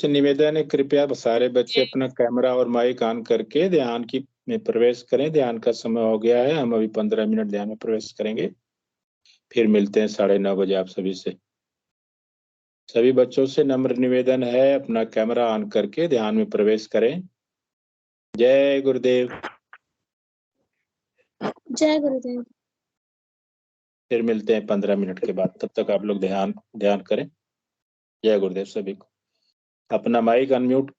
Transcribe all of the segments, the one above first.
आपसे निवेदन है, कृपया सारे बच्चे अपना कैमरा और माइक ऑन करके ध्यान की में प्रवेश करें। ध्यान का समय हो गया है, हम अभी 15 मिनट ध्यान में प्रवेश करेंगे, फिर मिलते हैं 9:30 बजे आप सभी से। सभी बच्चों से नम्र निवेदन है, अपना कैमरा ऑन करके ध्यान में प्रवेश करें। जय गुरुदेव। जय गुरुदेव। फिर मिलते हैं 15 मिनट के बाद, तब तक आप लोग ध्यान करें। जय गुरुदेव सभी को। अपना माइक अनम्यूट,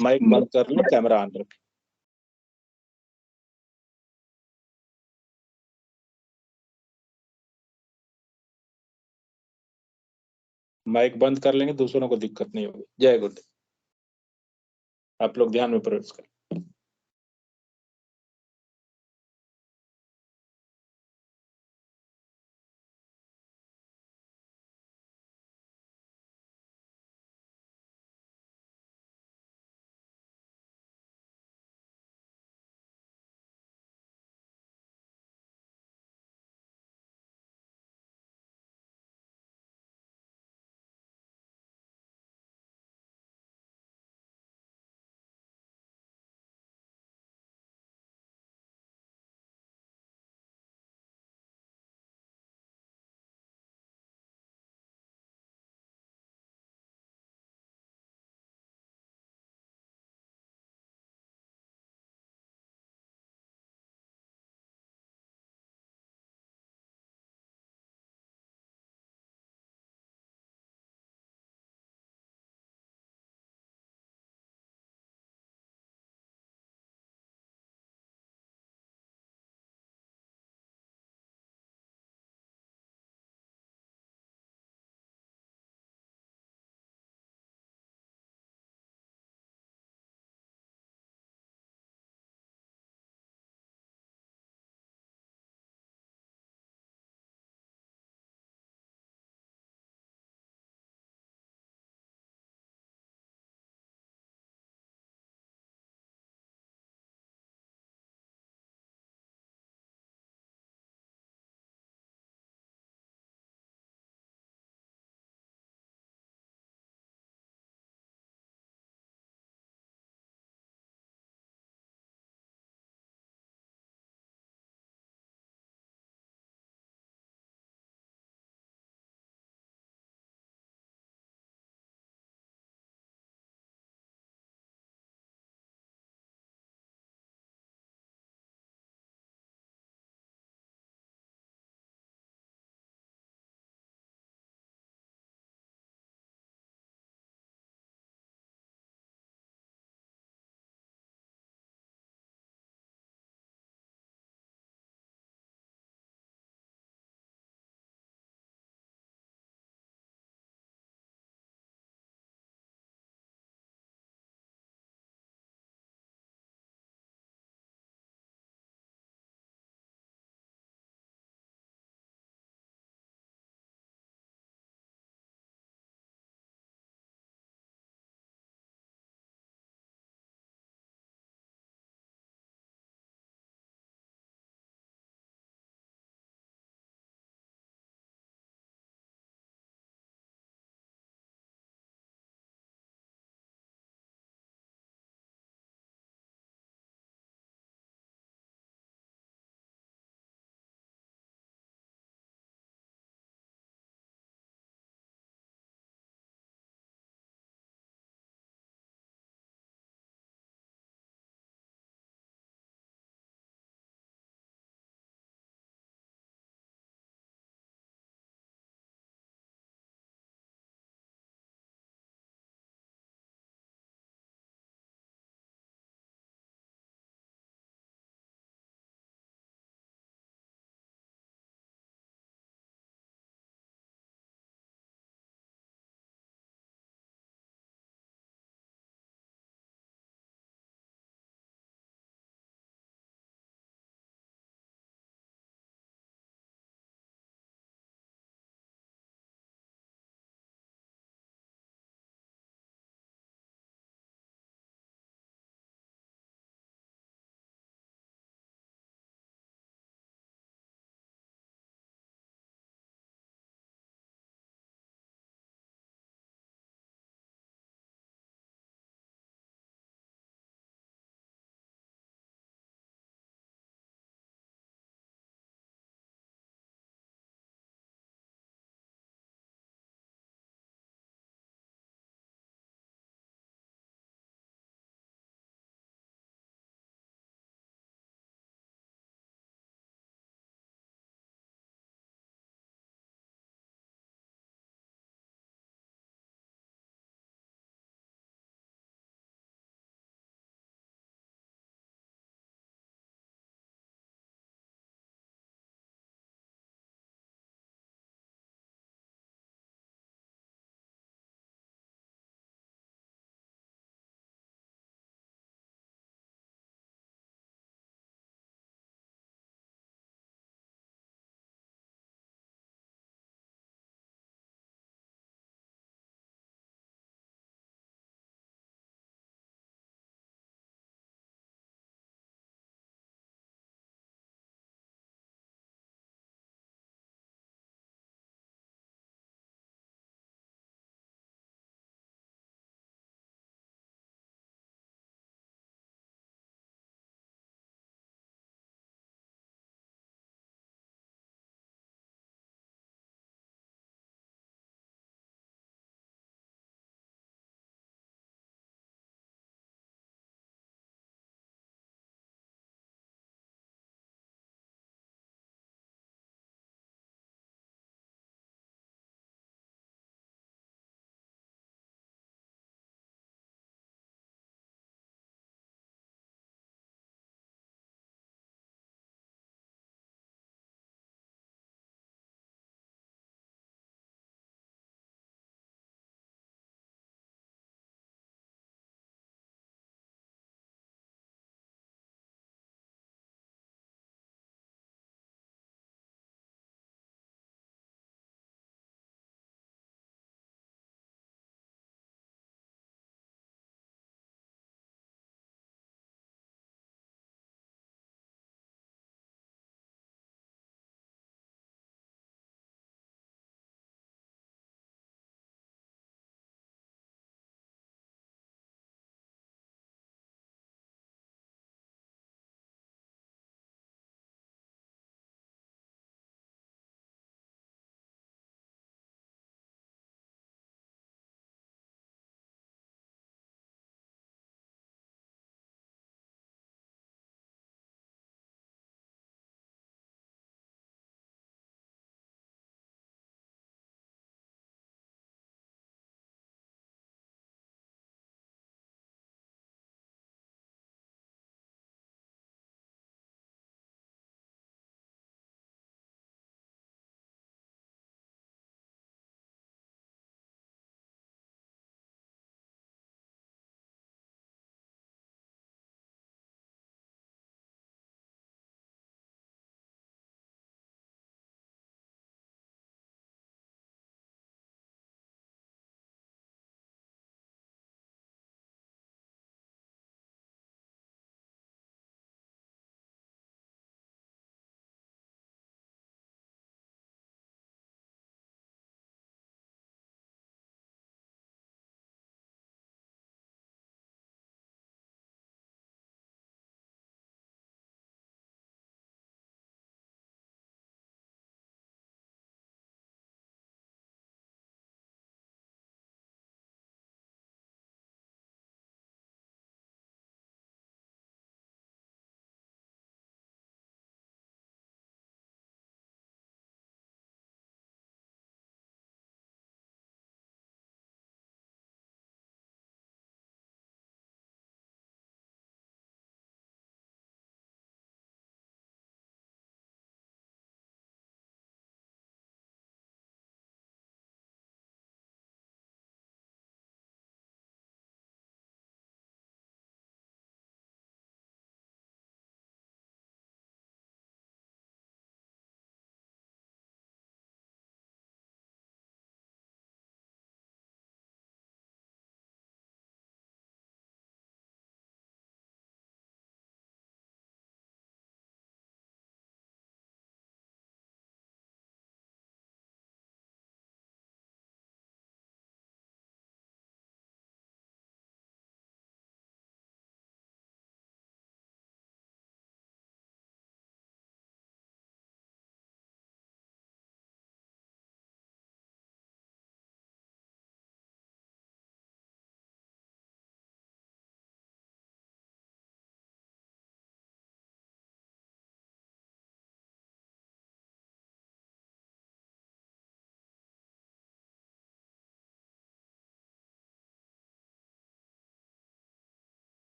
माइक बंद कर लें, कैमरा ऑन रखें। माइक बंद कर लेंगे, दूसरों को दिक्कत नहीं होगी। जय गुरुदेव। आप लोग ध्यान में प्रवेश करें।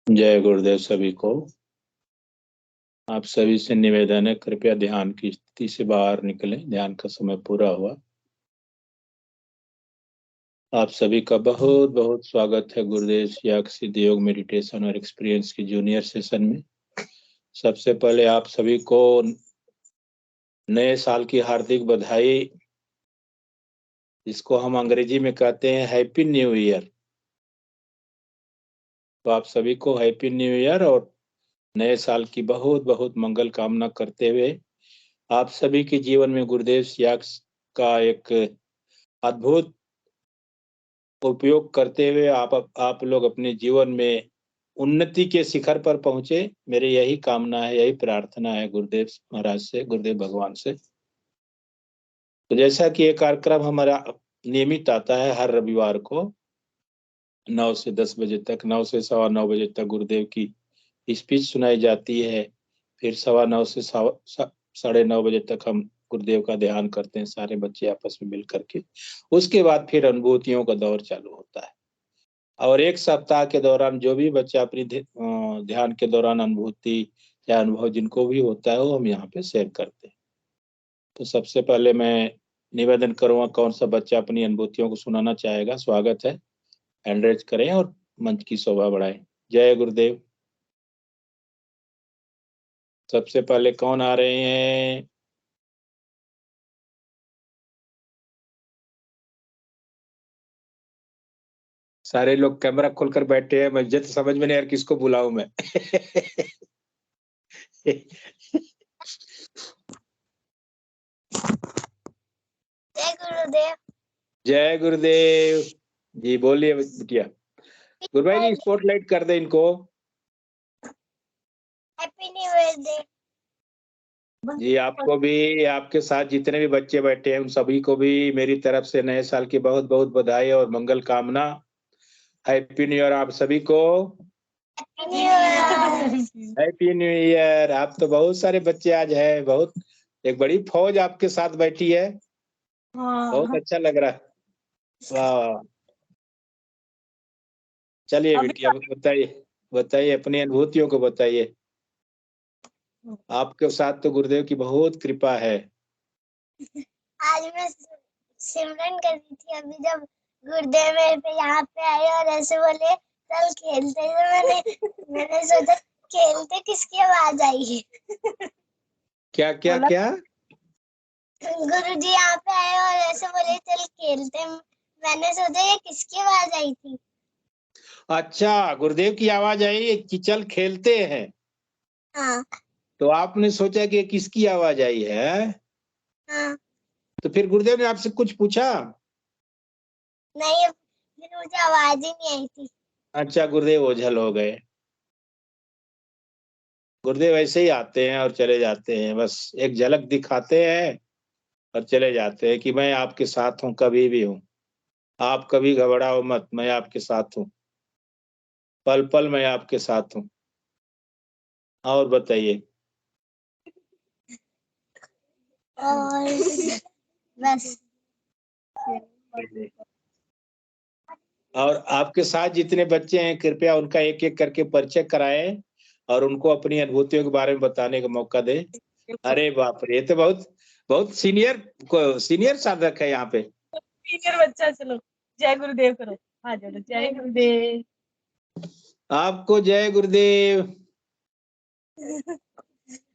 जय गुरुदेव सभी को। आप सभी से निवेदन है, कृपया ध्यान की स्थिति से बाहर निकलें। ध्यान का समय पूरा हुआ। आप सभी का बहुत बहुत स्वागत है गुरुदेव योग सिद्ध योग मेडिटेशन और एक्सपीरियंस की जूनियर सेशन में। सबसे पहले आप सभी को नए साल की हार्दिक बधाई, जिसको हम अंग्रेजी में कहते हैं हैप्पी न्यू ईयर। तो आप सभी को हैप्पी न्यू ईयर और नए साल की बहुत बहुत मंगल कामना करते हुए आप सभी के जीवन में गुरुदेव योग का एक अद्भुत उपयोग करते हुए आप लोग अपने जीवन में उन्नति के शिखर पर पहुंचे। मेरी यही कामना है, यही प्रार्थना है गुरुदेव महाराज से, गुरुदेव भगवान से। तो जैसा कि ये कार्यक्रम हमारा नियमित आता है हर रविवार को 9 से 10 बजे तक, 9 से 9:15 बजे तक गुरुदेव की स्पीच सुनाई जाती है। फिर 9:15 से 9:30 बजे तक हम गुरुदेव का ध्यान करते हैं, सारे बच्चे आपस में मिल करके। उसके बाद फिर अनुभूतियों का दौर चालू होता है और एक सप्ताह के दौरान जो भी बच्चा अपनी ध्यान के दौरान अनुभूति या अनुभव जिनको भी होता है वो हम यहाँ पे शेयर करते हैं। तो सबसे पहले मैं निवेदन करूंगा, कौन सा बच्चा अपनी अनुभूतियों को सुनाना चाहेगा? स्वागत है, हैंड रेज करें और मंच की शोभा बढ़ाएं। जय गुरुदेव। सबसे पहले कौन आ रहे हैं? सारे लोग कैमरा खोलकर बैठे हैं, मुझे तो समझ में नहीं यार किसको बुलाऊं मैं। जय गुरुदेव। जय गुरुदेव जी। बोलिए बिटिया। गुरु भाई जी स्पॉटलाइट कर दे इनको। हैप्पी न्यू ईयर डे जी आपको भी, आपके साथ जितने भी बच्चे बैठे हैं उन सभी को भी मेरी तरफ से नए साल की बहुत बहुत बधाई और मंगल कामना। हैप्पी न्यू ईयर आप सभी को। Happy new year. आप तो बहुत सारे बच्चे आज है, बहुत एक बड़ी फौज आपके साथ बैठी है। बहुत अच्छा लग रहा है। वाह। चलिए बिटिया बताइए, बताइए अपनी अनुभूतियों को बताइए। आपके साथ तो गुरुदेव की बहुत कृपा है। आज मैं सिमरन कर रही थी, अभी जब गुरुदेव मेरे पे यहाँ पे आए और ऐसे बोले चल खेलते हैं, तो मैंने सोचा खेलते किसकी आवाज आई है। क्या क्या क्या? गुरुजी यहाँ पे आए और ऐसे बोले चल खेलते हैं, मैंने सोचा ये किसकी आवाज आई थी। अच्छा, गुरुदेव की आवाज आई कि चल खेलते हैं। हाँ तो आपने सोचा कि किसकी आवाज आई है? हाँ। तो फिर गुरुदेव ने आपसे कुछ पूछा? नहीं, फिर मुझे आवाज ही नहीं आई थी। अच्छा, गुरुदेव ओझल हो गए। गुरुदेव ऐसे ही आते हैं और चले जाते हैं, बस एक झलक दिखाते हैं और चले जाते हैं कि मैं आपके साथ हूँ, कभी भी हूँ। आप कभी घबराओ मत, मैं आपके साथ हूँ, पल पल मैं आपके साथ हूँ। और बताइए। और बस। और आपके साथ जितने बच्चे हैं कृपया उनका एक एक करके परिचय कराएं और उनको अपनी अनुभूतियों के बारे में बताने का मौका दें। अरे बाप रे, ये तो बहुत बहुत सीनियर साधक है यहाँ पे। सीनियर बच्चा। चलो जय गुरुदेव करो। हाँ चलो जय गुरुदेव। आपको जय गुरुदेव।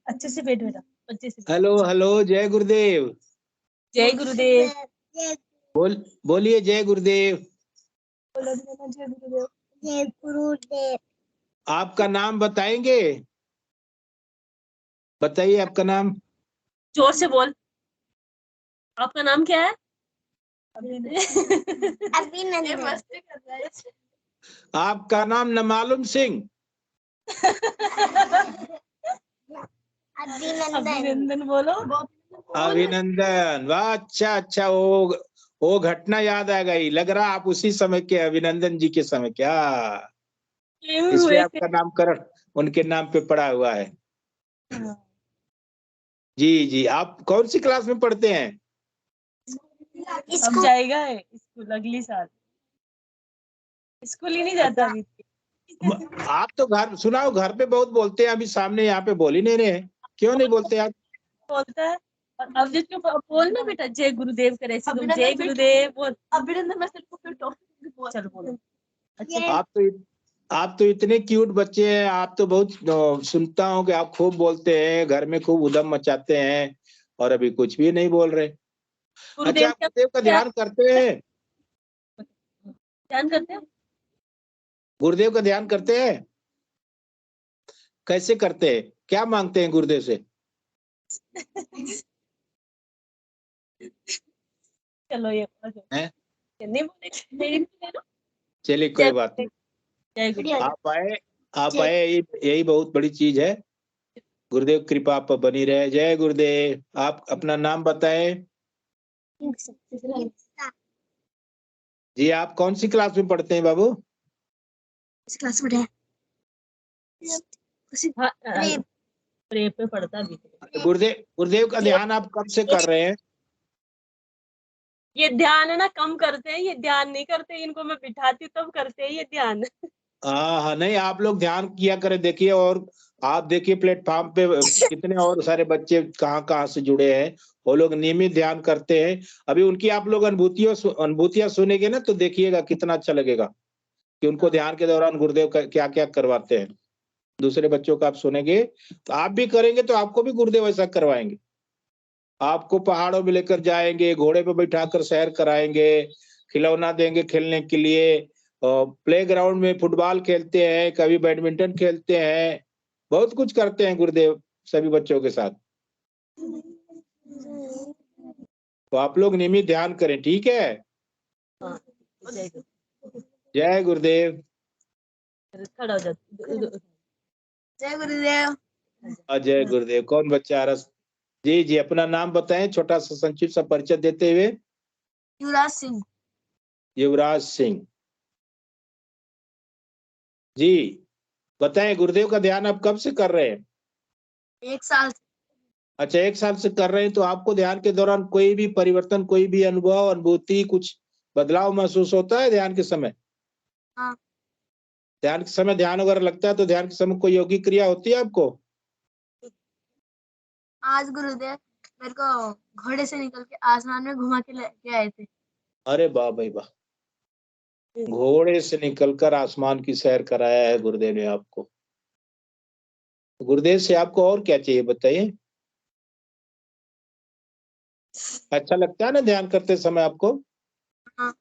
अच्छे से बैठ बेटा, अच्छे से। हेलो हेलो, जय गुरुदेव। जय गुरुदेव। बोलिए जय गुरुदेव। जय गुरुदेव। जय गुरुदेव। आपका नाम बताएंगे? बताइए आपका नाम। जोर से बोल। आपका नाम क्या है? अभिनंदन। आपका नाम न मालूम सिंह। अभिनंदन बोलो। अभिनंदन, वाह अच्छा अच्छा। वो घटना याद आ गई, लग रहा आप उसी समय के अभिनंदन जी के समय क्या, इसलिए आपका नामकरण उनके नाम पे पड़ा हुआ है। जी जी। आप कौन सी क्लास में पढ़ते हैं? अब जाएगा है स्कूल अगली साल। स्कूल ही नहीं जाता अभी। आप तो घर सुनाओ, घर पे बहुत बोलते हैं, अभी सामने यहाँ पे बोल ही नहीं रहे हैं, क्यों नहीं बोलते आप? बोलता है। और अब जिसको बोल ना बेटा जय गुरुदेव करे, जय गुरुदेव बोल। अभिनंदन मैं तेरे को फिर चल बोलो। अच्छा आप तो इतने क्यूट बच्चे हैं, आप तो बहुत सुनता हूँ कि आप खूब बोलते हैं, घर में खूब उधम मचाते हैं, और अभी कुछ भी नहीं बोल रहे। अच्छा, आप गुरुदेव का ध्यान करते हैं? ध्यान करते हैं। गुरुदेव का ध्यान करते हैं? कैसे करते हैं, क्या मांगते हैं गुरुदेव से? चलो ये हैं? नहीं बोले। चलिए कोई बात नहीं, जय गुरुदेव। आप आए यही बहुत बड़ी चीज है। गुरुदेव कृपा आप पर बनी रहे। जय गुरुदेव। आप अपना नाम बताएं जी। आप कौन सी क्लास में पढ़ते हैं बाबू? क्लास में है प्रेम पे पढ़ता भी। गुरुदेव का ध्यान आप कब से कर रहे हैं? ये ध्यान है ना कम करते हैं, ये ध्यान नहीं करते, इनको मैं बिठाती तब करते हैं ये ध्यान। हाँ नहीं, आप लोग ध्यान किया करें। देखिए, और आप देखिए प्लेटफॉर्म पे कितने और सारे बच्चे कहाँ से जुड़े हैं, वो लोग नियमित ध्यान करते हैं। अभी उनकी आप लोग अनुभूतियां सुनेंगे ना, तो देखिएगा कितना अच्छा लगेगा कि उनको ध्यान के दौरान गुरुदेव क्या क्या करवाते हैं। दूसरे बच्चों का आप सुनेंगे तो आप भी करेंगे, तो आपको भी गुरुदेव ऐसा करवाएंगे। आपको पहाड़ों में लेकर जाएंगे, घोड़े पे बैठाकर सैर कराएंगे, खिलौना देंगे खेलने के लिए, प्लेग्राउंड में फुटबॉल खेलते हैं, कभी बैडमिंटन खेलते हैं, बहुत कुछ करते हैं गुरुदेव सभी बच्चों के साथ। तो आप लोग नियमित ध्यान करें, ठीक है? जय गुरुदेव। खड़ा हो जाते। जय गुरुदेव। जय गुरुदेव। कौन बच्चा आ रहा? जी जी, अपना नाम बताएं, छोटा सा संक्षिप्त सा परिचय देते हुए। युवराज सिंह। युवराज सिंह जी, बताएं गुरुदेव का ध्यान आप कब से कर रहे हैं? 1 साल। अच्छा, 1 साल से कर रहे हैं। तो आपको ध्यान के दौरान कोई भी परिवर्तन, कोई भी अनुभव, अनुभूति, कुछ बदलाव महसूस होता है ध्यान के समय? हाँ। ध्यान के समय ध्यान वगैरह लगता है तो ध्यान के समय कोई योगिक क्रिया होती है आपको? आज गुरुदेव मेरे को घोड़े से निकल के आसमान में घुमा के लेके आए थे। अरे वाह भाई वाह, घोड़े से निकलकर आसमान की सैर कराया है गुरुदेव ने आपको। गुरुदेव से आपको और क्या चाहिए बताइए? अच्छा लगता है ना ध्यान करते समय आपको? हाँ।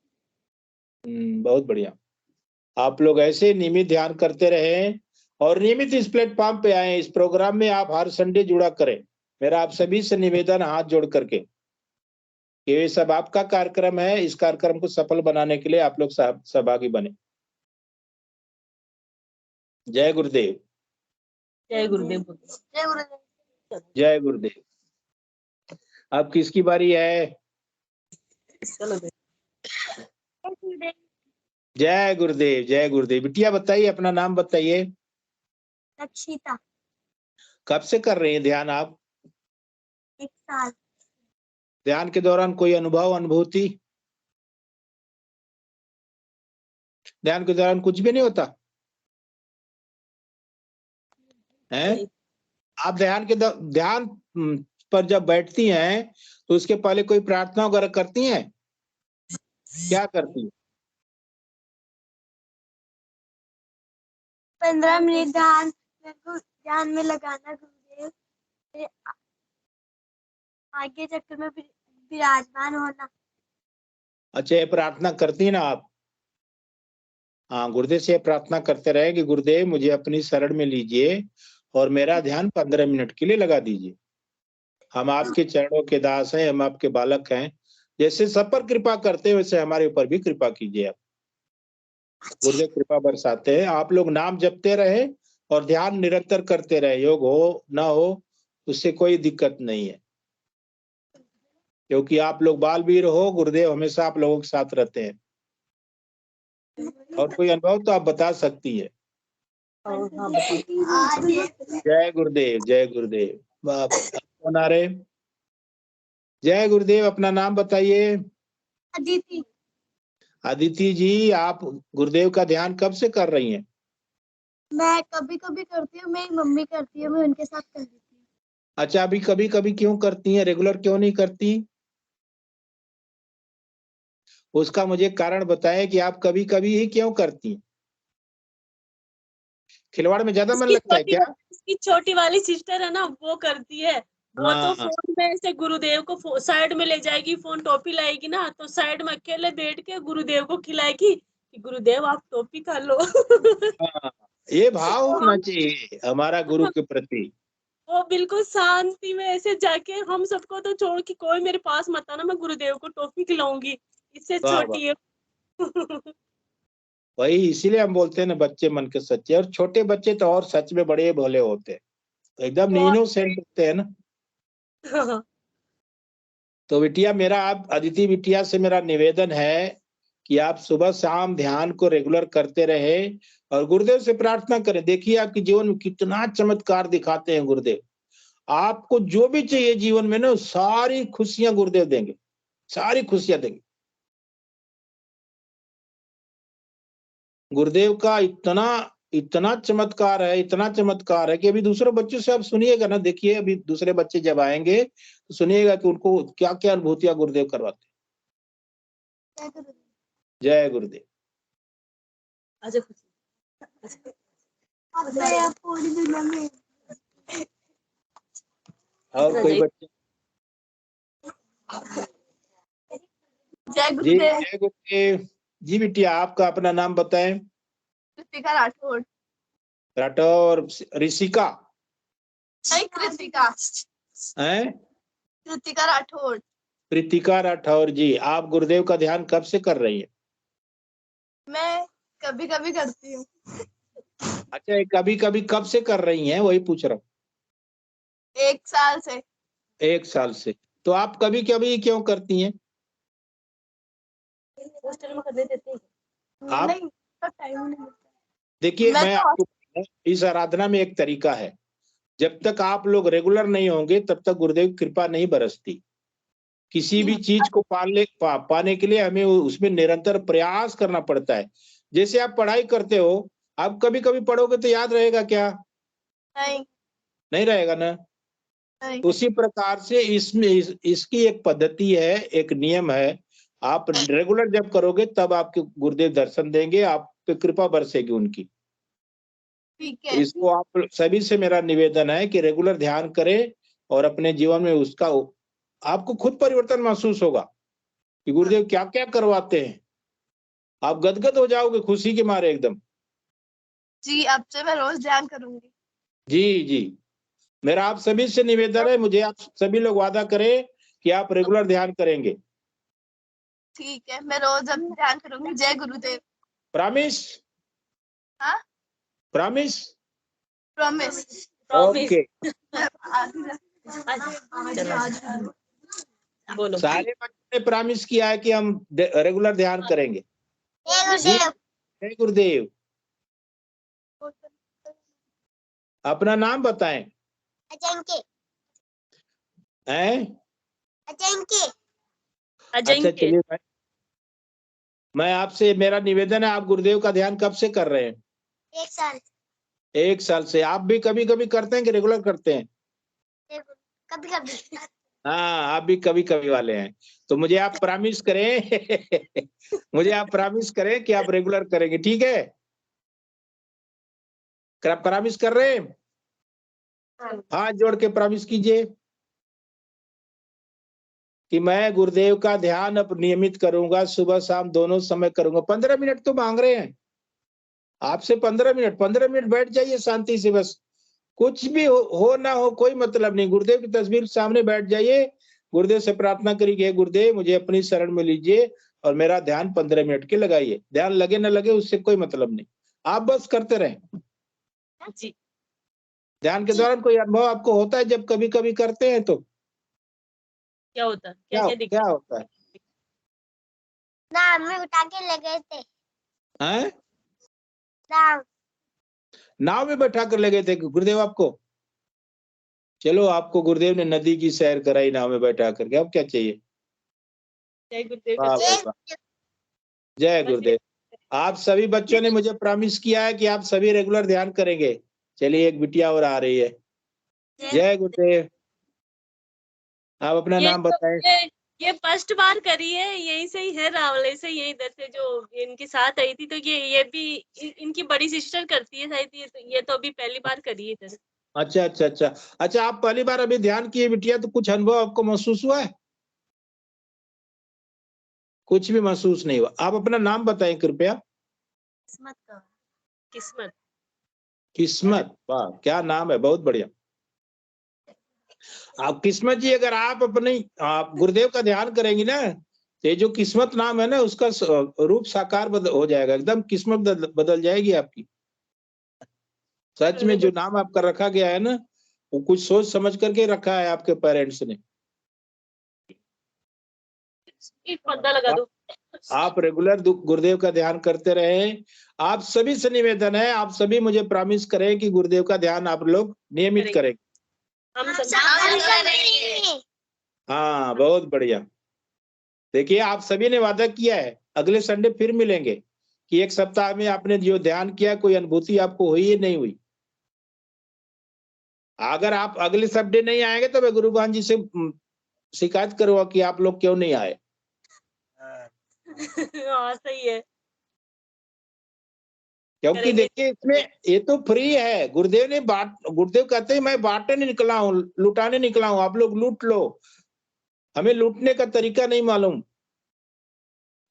बहुत बढ़िया। आप लोग ऐसे नियमित ध्यान करते रहे और नियमित इस प्लेटफॉर्म पे आए। इस प्रोग्राम में आप हर संडे जुड़ा करें। मेरा आप सभी से निवेदन, हाथ जोड़ करके, ये सब आपका कार्यक्रम है। इस कार्यक्रम को सफल बनाने के लिए आप लोग सहभागी बने। जय गुरुदेव। जय गुरुदेव। जय गुरुदेव। जय गुरुदेव। अब किसकी बारी है? जय गुरुदेव। जय गुरुदेव। बिटिया बताइए, अपना नाम बताइए। रक्षिता। कब से कर रही हैं ध्यान आप? 1 साल। ध्यान के दौरान कोई अनुभव, अनुभूति? ध्यान के दौरान कुछ भी नहीं होता है? आप ध्यान पर जब बैठती हैं तो उसके पहले कोई प्रार्थना वगैरह करती हैं? क्या करती हैं? 15 मिनट ध्यान में लगाना गुरुदेव, फिर आगे चक्कर में विराजमान होना। अच्छा, ये प्रार्थना करती हैं ना आप? हाँ, गुरुदेव से प्रार्थना करते रहे कि गुरुदेव मुझे अपनी शरण में लीजिए और मेरा ध्यान 15 मिनट के लिए लगा दीजिए। हम आपके चरणों के दास हैं, हम आपके बालक हैं। जैसे सब पर कृपा करते हैं वैसे हमारे ऊपर भी कृपा कीजिए आप। गुरुदेव कृपा बरसाते हैं। आप लोग नाम जपते रहे और ध्यान निरंतर करते रहे। योग हो ना हो उससे कोई दिक्कत नहीं है, क्योंकि आप लोग बालवीर हो। गुरुदेव हमेशा आप लोगों के साथ रहते हैं। और कोई अनुभव तो आप बता सकती है। जय गुरुदेव। जय गुरुदेव। कौन आ रहे? जय गुरुदेव। अपना नाम बताइए। अदिति। अदिति जी, आप गुरुदेव का ध्यान कब से कर रही हैं? मैं कभी कभी करती हूँ, मेरी मम्मी करती है, मैं उनके साथ कर देती हूँ। अच्छा, अभी कभी कभी क्यों करती हैं, रेगुलर क्यों नहीं करती? उसका मुझे कारण बताएं कि आप कभी कभी ही क्यों करती हैं। खिलवाड़ में ज्यादा मन लगता है क्या? उसकी छोटी वाली सिस्टर है ना, वो करती है। वो तो हाँ। फोन में से गुरुदेव को साइड में ले जाएगी, फोन टोपी लाएगी ना, तो साइड में अकेले बैठ के गुरुदेव को खिलाएगी कि गुरुदेव आप टोपी खा लो। हाँ, ये भाव होना चाहिए हमारा गुरु के प्रति। वो बिल्कुल शांति में ऐसे जाके हम सबको तो छोड़ के कोई मेरे पास मत आना, मैं गुरुदेव को टोपी खिलाऊंगी, इससे वाह छोटी है। वही, इसीलिए हम बोलते हैं ना, बच्चे मन के सच्चे। और छोटे बच्चे तो और सच में बड़े भोले होते हैं, तो एकदम इनोसेंट होते हैं ना। तो बिटिया मेरा, आप अदिति बिटिया से मेरा निवेदन है कि आप सुबह शाम ध्यान को रेगुलर करते रहे और गुरुदेव से प्रार्थना करें। देखिए आपके जीवन में कितना चमत्कार दिखाते हैं गुरुदेव। आपको जो भी चाहिए जीवन में ना, सारी खुशियां गुरुदेव देंगे, सारी खुशियां देंगे। गुरुदेव का इतना इतना चमत्कार है, इतना चमत्कार है कि अभी दूसरे बच्चों से आप सुनिएगा ना, देखिए अभी दूसरे बच्चे जब आएंगे तो सुनिएगा कि उनको क्या क्या अनुभूतियां गुरुदेव करवाते हैं। जय गुरुदेव। और कोई बच्चे? जय जी, गुरुदेव। जय गुरुदेव। जी बिटिया, आपका अपना नाम बताएं। कृतिका राठौड़। राठौर ऋषिका नहीं, कृतिका। है? कृतिका राठौड़। प्रीतिका राठौर जी, आप गुरुदेव का ध्यान कब से कर रही हैं? मैं कभी कभी करती हूँ। अच्छा, कभी कभी कब से कर रही हैं, वही पूछ रहा हूँ। 1 साल से। 1 साल से। तो आप कभी कभी क्यों करती हैं? हॉस्टल में कर देते थे। आप नहीं, तो टाइम नहीं मिलता। देखिए, मैं मैं तो आपको, इस आराधना में एक तरीका है। जब तक आप लोग रेगुलर नहीं होंगे तब तक गुरुदेव की कृपा नहीं बरसती। किसी भी चीज को पाने के लिए हमें उसमें निरंतर प्रयास करना पड़ता है। जैसे आप पढ़ाई करते हो, आप कभी कभी पढ़ोगे तो याद रहेगा क्या? नहीं। नहीं रहेगा ना। नहीं। उसी प्रकार से इसमें इसकी एक पद्धति है, एक नियम है। आप रेगुलर जब करोगे तब आपके गुरुदेव दर्शन देंगे, आप पे कृपा बरसेगी उनकी। ठीक तो है। इसको आप सभी से मेरा निवेदन है कि रेगुलर ध्यान करें और अपने जीवन में उसका आपको खुद परिवर्तन महसूस होगा कि गुरुदेव क्या क्या करवाते हैं। आप गदगद हो जाओगे खुशी के मारे एकदम। जी, अब से मैं रोज ध्यान करूंगी। जी जी, मेरा आप सभी से निवेदन है, मुझे आप सभी लोग वादा करें कि आप रेगुलर ध्यान करेंगे। ठीक है, मैं रोज अब ध्यान करूंगी। जय गुरुदेव। प्रॉमिस? हाँ, प्रॉमिस? प्रॉमिस। ओके। बोलो। सारे बच्चों ने प्रॉमिस किया है कि हम रेगुलर ध्यान करेंगे। जी, जय गुरुदेव। अपना नाम बताएं। अजंके। हैं? अजंके। अच्छा चलिए, मैं आपसे, मेरा निवेदन है, आप गुरुदेव का ध्यान कब से कर रहे हैं? 1 साल। 1 साल से। आप भी कभी कभी करते हैं कि रेगुलर करते हैं? कभी कभी। हाँ, आप भी कभी कभी वाले हैं। तो मुझे आप प्रॉमिस करें मुझे आप प्रॉमिस करें कि आप रेगुलर करेंगे, ठीक है? प्रॉमिस कर रहे हैं? हाथ जोड़ के प्रॉमिस कीजिए कि मैं गुरुदेव का ध्यान अब नियमित करूंगा, सुबह शाम दोनों समय करूंगा। 15 मिनट तो मांग रहे हैं आपसे। 15 मिनट बैठ जाइए शांति से, बस कुछ भी हो ना हो कोई मतलब नहीं। गुरुदेव की तस्वीर के सामने बैठ जाइए, गुरुदेव से प्रार्थना करिए, गुरुदेव मुझे अपनी शरण में लीजिए और मेरा ध्यान 15 मिनट के लगाइए। ध्यान लगे ना लगे उससे कोई मतलब नहीं, आप बस करते रहें। जी। ध्यान के दौरान कोई अनुभव आपको होता है जब कभी कभी करते हैं तो? क्या होता है? क्या क्या क्या क्या होता है? नाम में उठा के ले गए थे। हैं? नाम। नाव में बैठा कर ले गए थे गुरुदेव आपको? चलो, आपको गुरुदेव ने नदी की सैर कराई नाव में बैठा करके, अब क्या चाहिए? जय गुरुदेव वाह करते भाई वाह, जय बस गुरुदेव। आप सभी बच्चों ने मुझे प्रॉमिस किया है कि आप सभी रेगुलर ध्यान करेंगे। चलिए एक बिटिया और आ रही है। जय गुरुदेव। आप अपना ये नाम बताएं। ये फर्स्ट बार करी है, यहीं से ही है, रावले से, ये इधर से जो इनके साथ आई थी, तो ये भी इनकी बड़ी सिस्टर करती है शायद, ये तो अभी पहली बार करी है इधर। अच्छा अच्छा अच्छा अच्छा, आप पहली बार अभी ध्यान किए बिटिया, तो कुछ अनुभव आपको महसूस हुआ है? कुछ भी महसूस नहीं हुआ। आप अपना नाम बताएं कृपया। किस्मत का, किस्मत। किस्मत, वाह क्या नाम है, बहुत बढ़िया। आप किस्मत जी, अगर आप आप गुरुदेव का ध्यान करेंगी ना, तो ये जो किस्मत नाम है ना, उसका रूप साकार हो जाएगा, एकदम किस्मत बदल जाएगी आपकी। सच में जो नाम आपका रखा गया है ना, वो कुछ सोच समझ करके रखा है आपके पेरेंट्स ने। एक पर्दा लगा दो। आप रेगुलर गुरुदेव का ध्यान करते रहे। आप सभी से निवेदन है, आप सभी मुझे प्रॉमिस करें कि गुरुदेव का ध्यान आप लोग नियमित करेंगे। हम करेंगे। हाँ बहुत बढ़िया। देखिए आप सभी ने वादा किया है, अगले संडे फिर मिलेंगे, कि एक सप्ताह में आपने जो ध्यान किया, कोई अनुभूति आपको हुई या नहीं हुई। अगर आप अगले संडे नहीं आएंगे तो मैं गुरुभान जी से शिकायत करूंगा कि आप लोग क्यों नहीं आए। हाँ सही है। क्योंकि करेंगे। देखिए इसमें ये तो फ्री है। गुरुदेव कहते हैं मैं बांटने निकला हूँ, लुटाने निकला हूँ, आप लोग लूट लो। हमें लूटने का तरीका नहीं मालूम,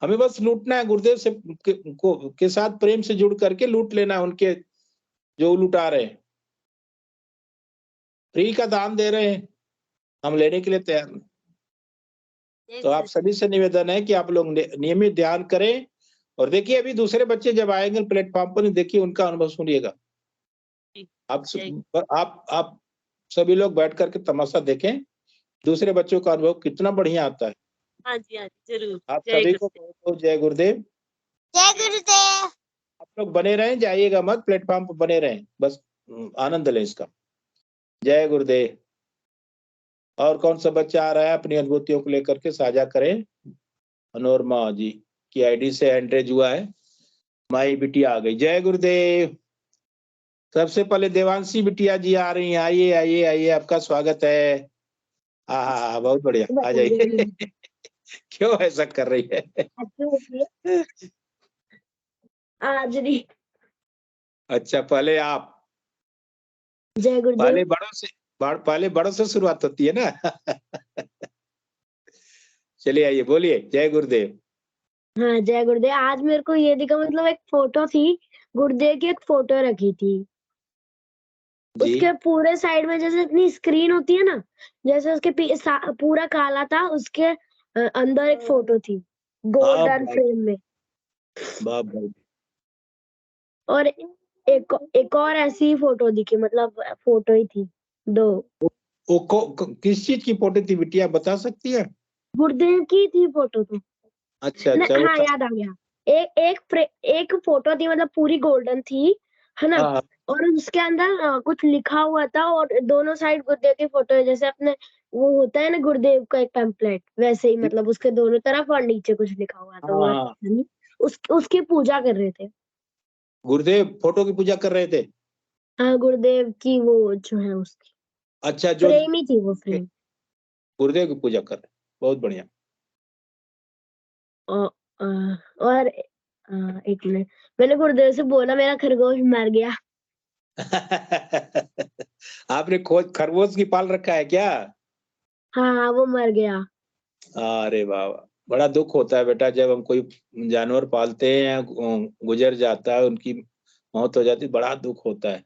हमें बस लूटना है। गुरुदेव से के साथ प्रेम से जुड़ करके लूट लेना है उनके, जो लुटा रहे हैं। फ्री का दान दे रहे हैं, हम लेने के लिए तैयार हैं। तो आप सभी से निवेदन है कि आप लोग नियमित ध्यान करें। और देखिए अभी दूसरे बच्चे जब आएंगे प्लेटफॉर्म पर, देखिए उनका अनुभव सुनिएगा। आप सभी लोग बैठ करके तमाशा देखें, दूसरे बच्चों का अनुभव कितना बढ़िया आता है। हाँ जी हाँ जी जरूर। आप सभी को बहुत बहुत जय गुरुदेव। जय गुरुदेव। आप लोग बने रहें, जाइएगा मत, प्लेटफॉर्म पर बने रहें, बस आनंद लें इसका। जय गुरुदेव। और कौन सा बच्चा आ रहा है अपनी अनुभूतियों को लेकर के साझा करें। मनोरमा जी की आईडी से एंट्रेज हुआ है। माई बिटिया आ गई। जय गुरुदेव। सबसे पहले देवांशी बिटिया जी आ रही हैं। आइए आइए आइए, आपका स्वागत है। हाँ बहुत बढ़िया, आ जाइए। क्यों ऐसा कर रही है? आज नहीं। अच्छा पहले आप, जय गुरुदेव। पहले बड़ों से शुरुआत होती है ना। चलिए आइए, बोलिए जय गुरुदेव। हाँ जय गुरुदेव। आज मेरे को ये दिखा, मतलब एक फोटो थी, गुरुदेव की एक फोटो रखी थी, जी उसके पूरे साइड में जैसे इतनी स्क्रीन होती है ना, जैसे उसके पूरा काला था, उसके अंदर एक फोटो थी गोल्डन फ्रेम में। बाप भाई। और एक और ऐसी ही फोटो दिखी, मतलब फोटो ही थी दो। किस चीज की फोटो थी बिटिया, बता सकती है? गुरुदेव की थी फोटो तो। अच्छा अच्छा हाँ याद आ गया। एक फोटो थी, मतलब पूरी गोल्डन थी, है ना। हाँ और उसके अंदर कुछ लिखा हुआ था, और दोनों साइड गुरुदेव की फोटो है, जैसे अपने वो होता है ना गुरुदेव का एक पैम्पलेट, वैसे ही, मतलब उसके दोनों तरफ और नीचे कुछ लिखा हुआ था। वो हाँ। उसकी पूजा कर रहे थे। गुरुदेव फोटो की पूजा कर रहे थे। हाँ गुरुदेव की वो जो है उसकी अच्छा, जो फ्रेम ही थी, वो फ्रेम। गुरुदेव की पूजा कर रहे, बहुत बढ़िया। और एक मिनट, मैंने गुरुदेव से बोला मेरा खरगोश मर गया। आपने खरगोश की पाल रखा है क्या? हाँ वो मर गया। अरे वाह वाह, बड़ा दुख होता है बेटा, जब हम कोई जानवर पालते हैं या गुजर जाता है, उनकी मौत हो जाती है, बड़ा दुख होता है।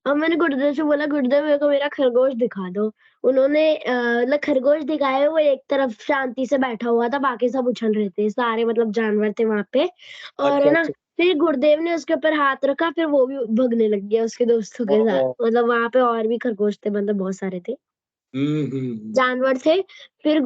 और मैंने गुरुदेव से बोला, गुरुदेव मेरे को मेरा खरगोश दिखा दो। उन्होंने मतलब खरगोश दिखाया, वो एक तरफ शांति से बैठा हुआ था, बाकी सब उछल रहे थे, सारे मतलब जानवर थे वहां पे। और अच्छा है ना, अच्छा। फिर गुरुदेव ने उसके ऊपर हाथ रखा, फिर वो भी भगने लग गया उसके दोस्तों के साथ। मतलब वहां पे और भी खरगोश थे, मतलब बहुत सारे थे, जानवर थे। फिर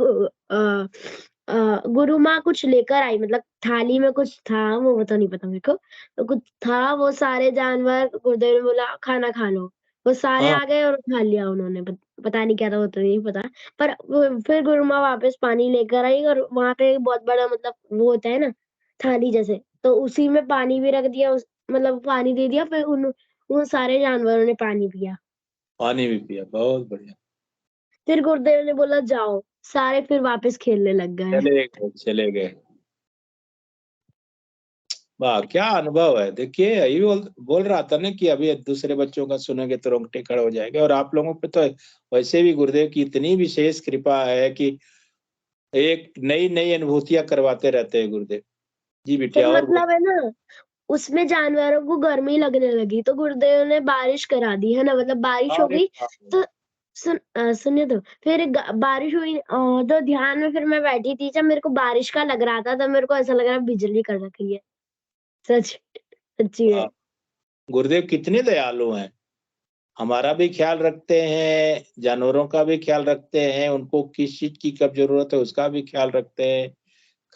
गुरु माँ कुछ लेकर आई, मतलब थाली में कुछ था, वो तो नहीं पता मेरे को, तो कुछ था, वो सारे जानवर, गुरुदेव ने बोला खाना खा लो। वो सारे हाँ आ गए और उठा लिया उन्होंने, पता नहीं क्या था, वो तो नहीं पता। पर फिर गुरु माँ वापस पानी लेकर आई और वहां पे बहुत बड़ा मतलब वो होता है ना थाली जैसे, तो उसी में पानी भी रख दिया, मतलब पानी दे दिया, फिर उन सारे जानवरों ने पानी पिया। पानी भी पिया, बहुत बढ़िया। फिर गुरुदेव ने बोला जाओ, सारे फिर वापस खेलने लग गए। चले गए, चले गए। वाह, क्या अनुभव है। देखिए, यही बोल रहा था ना कि अभी दूसरे बच्चों का सुनेंगे तो रोंगटे खड़े हो जाएंगे। और आप लोगों पे तो वैसे भी गुरुदेव की इतनी विशेष कृपा है कि एक नई नई अनुभूतियां करवाते रहते हैं गुरुदेव जी। फिर बिटिया और मतलब है ना, उसमें जानवरों को गर्मी लगने लगी तो गुरुदेव ने बारिश करा दी, है ना, मतलब बारिश हो अरे गई। बाप रे। तो सुनिए तो फिर बारिश हुई, तो ध्यान में फिर मैं बैठी थी, जब मेरे को बारिश का लग रहा था तब मेरे को ऐसा लग रहा है बिजली कर रखी है। सच, सच्ची वाह, में। गुरुदेव कितने दयालु हैं। हमारा भी ख्याल रखते हैं, जानवरों का भी ख्याल रखते हैं, उनको किस चीज की कब जरूरत है उसका भी ख्याल रखते हैं।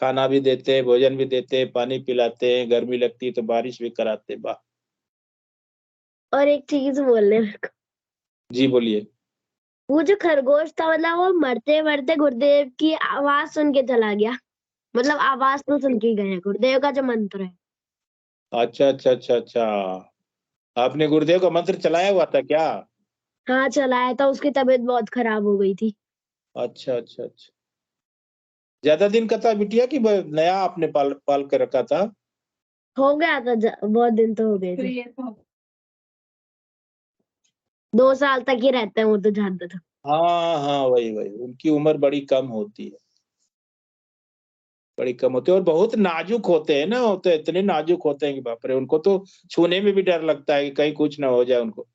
खाना भी देते हैं, भोजन भी देते हैं, पानी पिलाते हैं, गर्मी लगती है तो बारिश भी कराते हैं। वाह। और एक चीज बोलने मेरे को, जी बोलिए। वो जो खरगोश था मतलब वो मरते मरते गुरुदेव की आवाज सुन के चला गया, मतलब आवाज तो सुन के ही गए, गुरुदेव का जो मंत्र है। अच्छा अच्छा अच्छा अच्छा, आपने गुरुदेव का मंत्र चलाया हुआ था क्या? हाँ चलाया था, उसकी तबीयत बहुत खराब हो गई थी। अच्छा अच्छा अच्छा। ज्यादा दिन का था बिटिया कि नया आपने पाल पाल के रखा था? हो गया था, बहुत दिन तो हो गए थे। 2 साल तक ही रहते हैं वो तो, जानते थे। हाँ हाँ, वही वही, उनकी उम्र बड़ी कम होती है, बड़ी कम होती है। और बहुत नाजुक होते हैं ना, होते इतने नाजुक होते हैं कि बाप रे, उनको तो छूने में भी डर लगता है कि कहीं कुछ ना हो जाए उनको।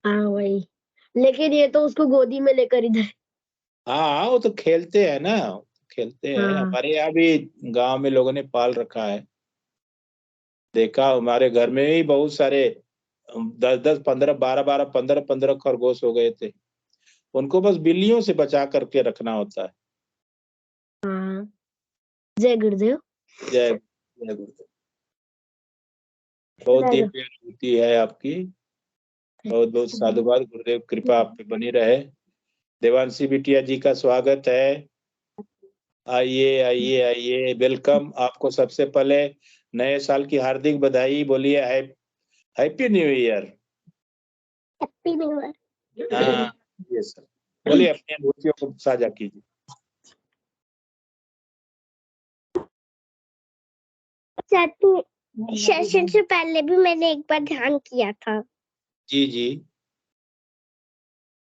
हाँ वही, लेकिन ये तो उसको गोदी में लेकर इधर। हाँ, वो तो खेलते हैं ना, खेलते हैं। हाँ हमारे यहाँ भी गांव में लोगों ने पाल रखा है, देखा। हमारे घर में भी बहुत सारे 10-10, 15, 12-12, 15-15 खरगोश हो गए थे। उनको बस बिल्लियों से बचा करके रखना होता है। हाँ। जय गुरुदेव। जय जय गुरुदेव। बहुत जय दिव्य अनुभूति है आपकी। बहुत बहुत साधुवाद। गुरुदेव कृपा आप पे बनी रहे। देवांशी बिटिया जी का स्वागत है। आइए आइए आइए, वेलकम। आपको सबसे पहले नए साल की हार्दिक बधाई। बोलिए happy new year. Happy new year. हाँ, ये सर, बोलिए, अपनी अनुभूतियों को साझा कीजिए। सेशन से पहले भी मैंने एक बार ध्यान किया था। जी जी।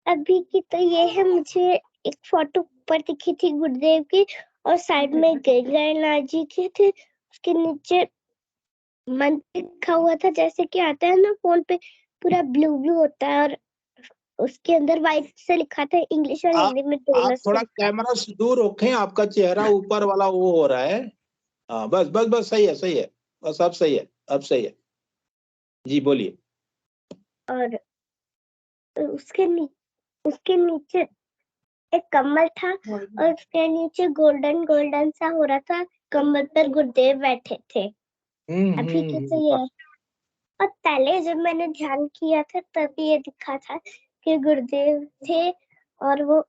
अभी की तो ये है, मुझे एक फोटो ऊपर दिखी थी गुरुदेव की, और साइड में गणनाथ जी की थी, उसके नीचे मंत्र लिखा हुआ था, जैसे कि आता है ना फोन पे, पूरा ब्लू ब्लू होता है, और उसके अंदर व्हाइट से लिखा था, इंग्लिश और आप हिंदी में दोनों आप से थोड़ा लिखा था। कैमरा से दूर रखें, आपका चेहरा ऊपर वाला वो हो रहा है। हाँ, बस बस बस, सही है सही है। बस अब सही है, अब सही है। जी बोलिए। और उसके नीचे एक कमल था, और उसके नीचे गोल्डन गोल्डन सा हो रहा था, कमल पर गुरुदेव बैठे थे। अभी की तो ये है। और पहले जब मैंने ध्यान किया था तभी ये दिखा था कि गुरुदेव थे, और वो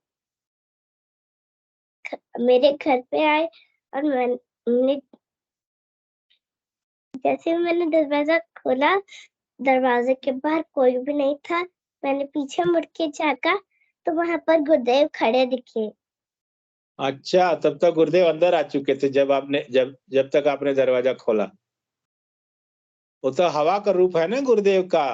मेरे घर पे आए, और मैंने जैसे ही मैंने दरवाजा खोला, दरवाजे के बाहर कोई भी नहीं था। मैंने पीछे मुड़ के झाँका तो वहां पर गुरुदेव खड़े दिखे। अच्छा, तब तक गुरुदेव अंदर आ चुके थे जब तक आपने दरवाजा खोला। वो तो हवा का रूप है ना गुरुदेव का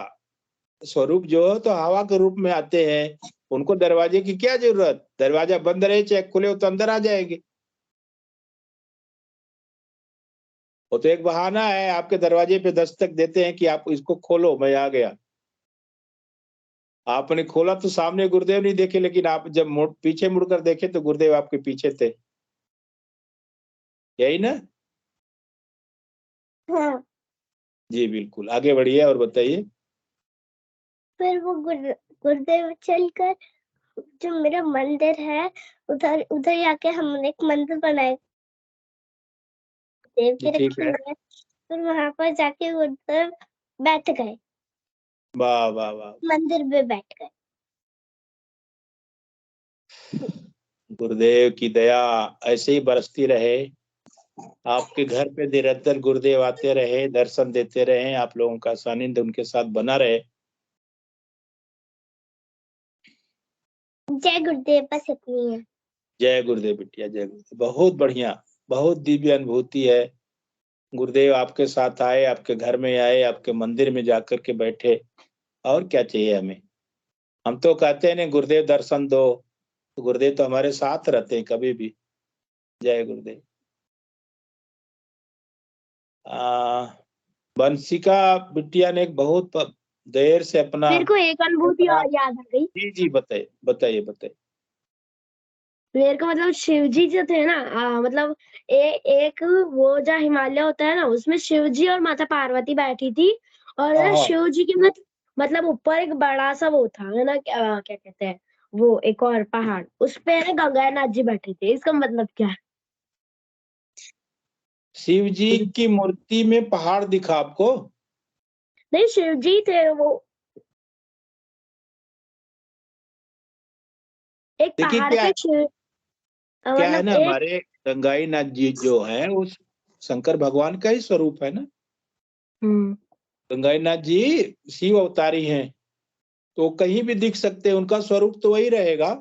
स्वरूप, जो तो हवा के रूप में आते हैं। उनको दरवाजे की क्या जरूरत, दरवाजा बंद रहे चाहे खुले हो तो अंदर आ जाएंगे। वो तो एक बहाना है, आपके दरवाजे पे दस्तक देते हैं कि आप इसको खोलो, मैं आ गया। आपने खोला तो सामने गुरुदेव नहीं देखे, लेकिन आप जब पीछे मुड़कर देखे तो गुरुदेव आपके पीछे थे, यही ना? हाँ। जी बिल्कुल, आगे बढ़िए और बताइए। फिर वो गुरुदेव चलकर जो मेरा मंदिर है, उधर उधर जाके हमने एक मंदिर बनाया, देव जी की ठीक रखी है। हुई है। फिर वहां पर जाके गुरुदेव बैठ गए। वाह वाह वाह, मंदिर में बैठ गए। गुरुदेव की दया ऐसे ही बरसती रहे, आपके घर पे निरंतर गुरुदेव आते रहे, दर्शन देते रहे, आप लोगों का सानिध्य उनके साथ बना रहे। जय गुरुदेव, बस इतनी है। जय गुरुदेव बिटिया, जय गुरुदेव। बहुत बढ़िया, बहुत दिव्य अनुभूति है। गुरुदेव आपके साथ आए, आपके घर में आए, आपके मंदिर में जाकर के बैठे, और क्या चाहिए हमें। हम तो कहते हैं नहीं गुरुदेव दर्शन दो, तो गुरुदेव तो हमारे साथ रहते हैं कभी भी। जय गुरुदेव। बंशिका बिटिया ने एक बहुत देर से अपना, मेरे को एक अनुभूति और याद आ गई। जी जी बताइए बताइए बताइए। मेरे को मतलब शिव जी जो थे ना, मतलब एक वो जो हिमालय होता है ना, उसमें शिव जी और माता पार्वती बैठी थी, और हाँ, शिव जी के मतलब ऊपर एक बड़ा सा वो था, है ना, क्या कहते हैं वो, एक और पहाड़, उस पे ना गंगानाथ जी बैठे थे। इसका मतलब क्या है? शिव जी की मूर्ति में पहाड़ दिखा आपको? नहीं, शिव जी थे वो, एक देखिए पहाड़ क्या पे शिव, क्या है मतलब ना, एक, हमारे गंगाई नाथ जी जो है उस शंकर भगवान का ही स्वरूप है ना। गंगाई नाथ जी शिव अवतारी हैं, तो कहीं भी दिख सकते हैं, उनका स्वरूप तो वही रहेगा।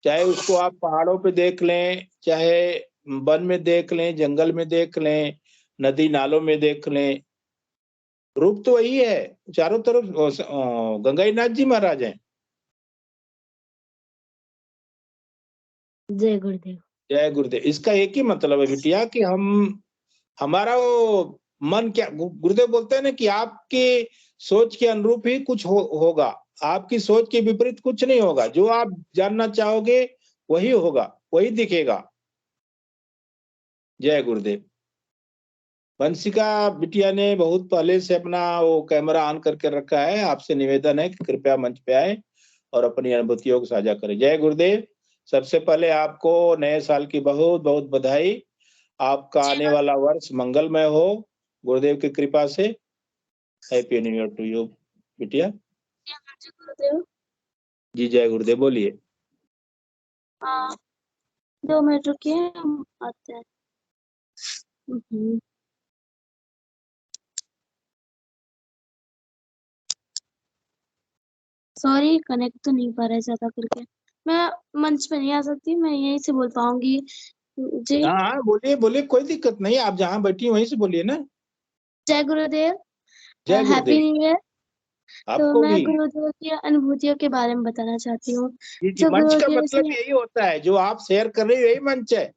चाहे उसको आप पहाड़ों पे देख लें, चाहे वन में देख लें, जंगल में देख लें, नदी नालों में देख लें, रूप तो वही है चारों तरफ। गंगाई नाथ जी महाराज हैं। जय गुरुदेव। जय गुरुदेव। इसका एक ही मतलब है बिटिया कि हमारा वो मन क्या, गुरुदेव बोलते हैं ना कि आपके सोच के अनुरूप ही कुछ होगा, आपकी सोच के विपरीत कुछ नहीं होगा। जो आप जानना चाहोगे वही होगा, वही दिखेगा। जय गुरुदेव। वंशिका बिटिया ने बहुत पहले से अपना वो कैमरा ऑन करके रखा है। आपसे निवेदन है कि कृपया मंच पे आए और अपनी अनुभूतियों को साझा करें। जय गुरुदेव। सबसे पहले आपको नए साल की बहुत बहुत बधाई। आपका आने वाला वर्ष मंगलमय हो गुरुदेव की कृपा से। Happy new year to you बिटिया। गुरुदेव, जी जय गुरुदेव, बोलिए। 2 मिनट रुकिए, हम आते हैं। सॉरी, कनेक्ट तो नहीं पा रहा है ज्यादा करके। मैं मंच पे नहीं आ सकती, मैं यहीं से बोल पाऊंगी। जी। हाँ हाँ बोलिए बोलिए, कोई दिक्कत नहीं, आप जहाँ बैठी हैं वहीं से बोलिए ना। जय गुरुदेव, जय हैप्पी गुरुदेव। New year. तो आपको मैं भी। गुरुदेव की अनुभूतियों के बारे में बताना चाहती हूँ। जी जी, जो मंच का गुरुदेव मतलब से, यही होता है, जो आप शेयर कर रहे हो यही मंच है।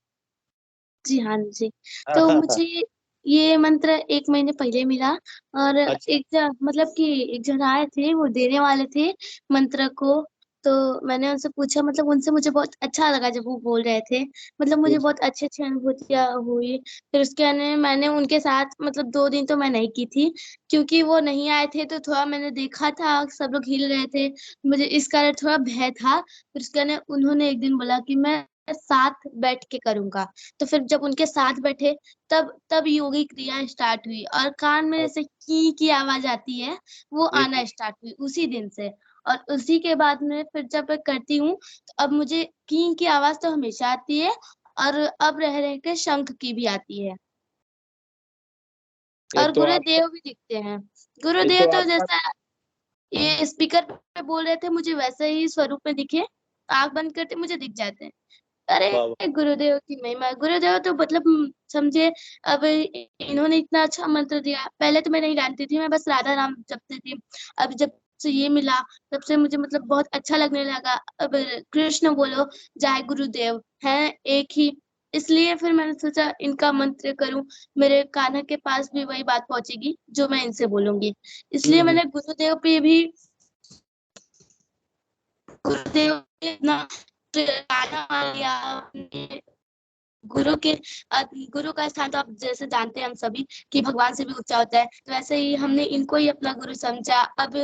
जी हाँ जी। तो मुझे ये मंत्र 1 महीने पहले मिला, और अच्छा। मतलब कि एक जन आए थे, वो देने वाले थे मंत्र को। तो मैंने उनसे पूछा, मतलब उनसे मुझे बहुत अच्छा लगा जब वो बोल रहे थे, मतलब जी मुझे जी। बहुत अच्छी-अच्छी अनुभूतियाँ हुई। फिर उसके बाद मैंने उनके साथ मतलब 2 दिन तो मैं नहीं की थी, क्योंकि वो नहीं आए थे, तो थोड़ा मैंने देखा था सब लोग हिल रहे थे, मुझे इस कारण थोड़ा भय था। फिर उसके बाद उन्होंने एक दिन बोला कि मैं साथ बैठ के करूँगा। तो फिर जब उनके साथ बैठे, तब योगी क्रिया स्टार्ट हुई, और कान में जैसे की आवाज आती है, वो जी आना जी। स्टार्ट हुई उसी दिन से। और उसी के बाद में फिर जब मैं करती हूँ, तो अब मुझे की आवाज तो हमेशा आती है, और अब रह रह के शंख की भी आती है, ये और तो आपका गुरुदेव भी दिखते हैं। ये गुरुदेव तो तो आपका जैसा ये स्पीकर पे बोल रहे थे, मुझे वैसे ही स्वरूप में दिखे, आँख बंद करते मुझे दिख जाते हैं। वाह वाह। अरे गुरुदेव की महिमा, गुरुदेव तो मतलब समझे, अब इन्होंने इतना अच्छा मंत्र दिया। पहले तो मैं नहीं जानती थी, मैं बस राधा नाम जपती थी। अब जब से ये मिला, तब से मुझे मतलब बहुत अच्छा लगने लगा। अब कृष्ण बोलो, जय गुरुदेव है एक ही, इसलिए फिर मैंने सोचा इनका मंत्र करूं, मेरे कान्हा के पास भी वही बात पहुंचेगी जो मैं इनसे बोलूंगी। इसलिए हम्म। मैंने गुरुदेव पे भी, गुरुदेव पे इतना गाना मान लिया अपने गुरु के। गुरु का स्थान तो आप जैसे जानते हैं हम सभी कि भगवान से भी ऊंचा होता है, तो वैसे ही हमने इनको ही अपना गुरु समझा। अब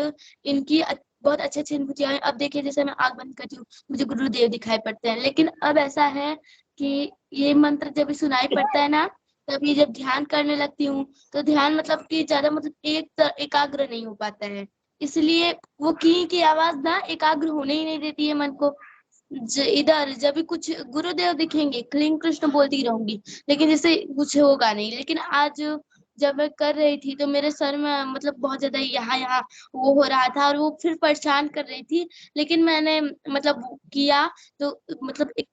इनकी बहुत अच्छी अच्छी अनुभूतियां हैं। अब देखिए, जैसे मैं आंख बंद करती हूँ, मुझे गुरुदेव दिखाई पड़ते हैं। लेकिन अब ऐसा है कि ये मंत्र जब भी सुनाई पड़ता है ना, तभी जब ध्यान करने लगती हूँ, तो ध्यान मतलब कि ज्यादा मतलब एकाग्र नहीं हो पाता है। इसलिए वो की आवाज ना एकाग्र होने ही नहीं देती है मन को। इधर जब भी कुछ गुरुदेव दिखेंगे क्लीन कृष्ण बोलती रहूंगी, लेकिन जैसे कुछ होगा नहीं। लेकिन आज जब मैं कर रही थी तो मेरे सर में मतलब बहुत ज्यादा यहाँ यहाँ वो हो रहा था और वो फिर परेशान कर रही थी। लेकिन मैंने मतलब वो किया तो मतलब एक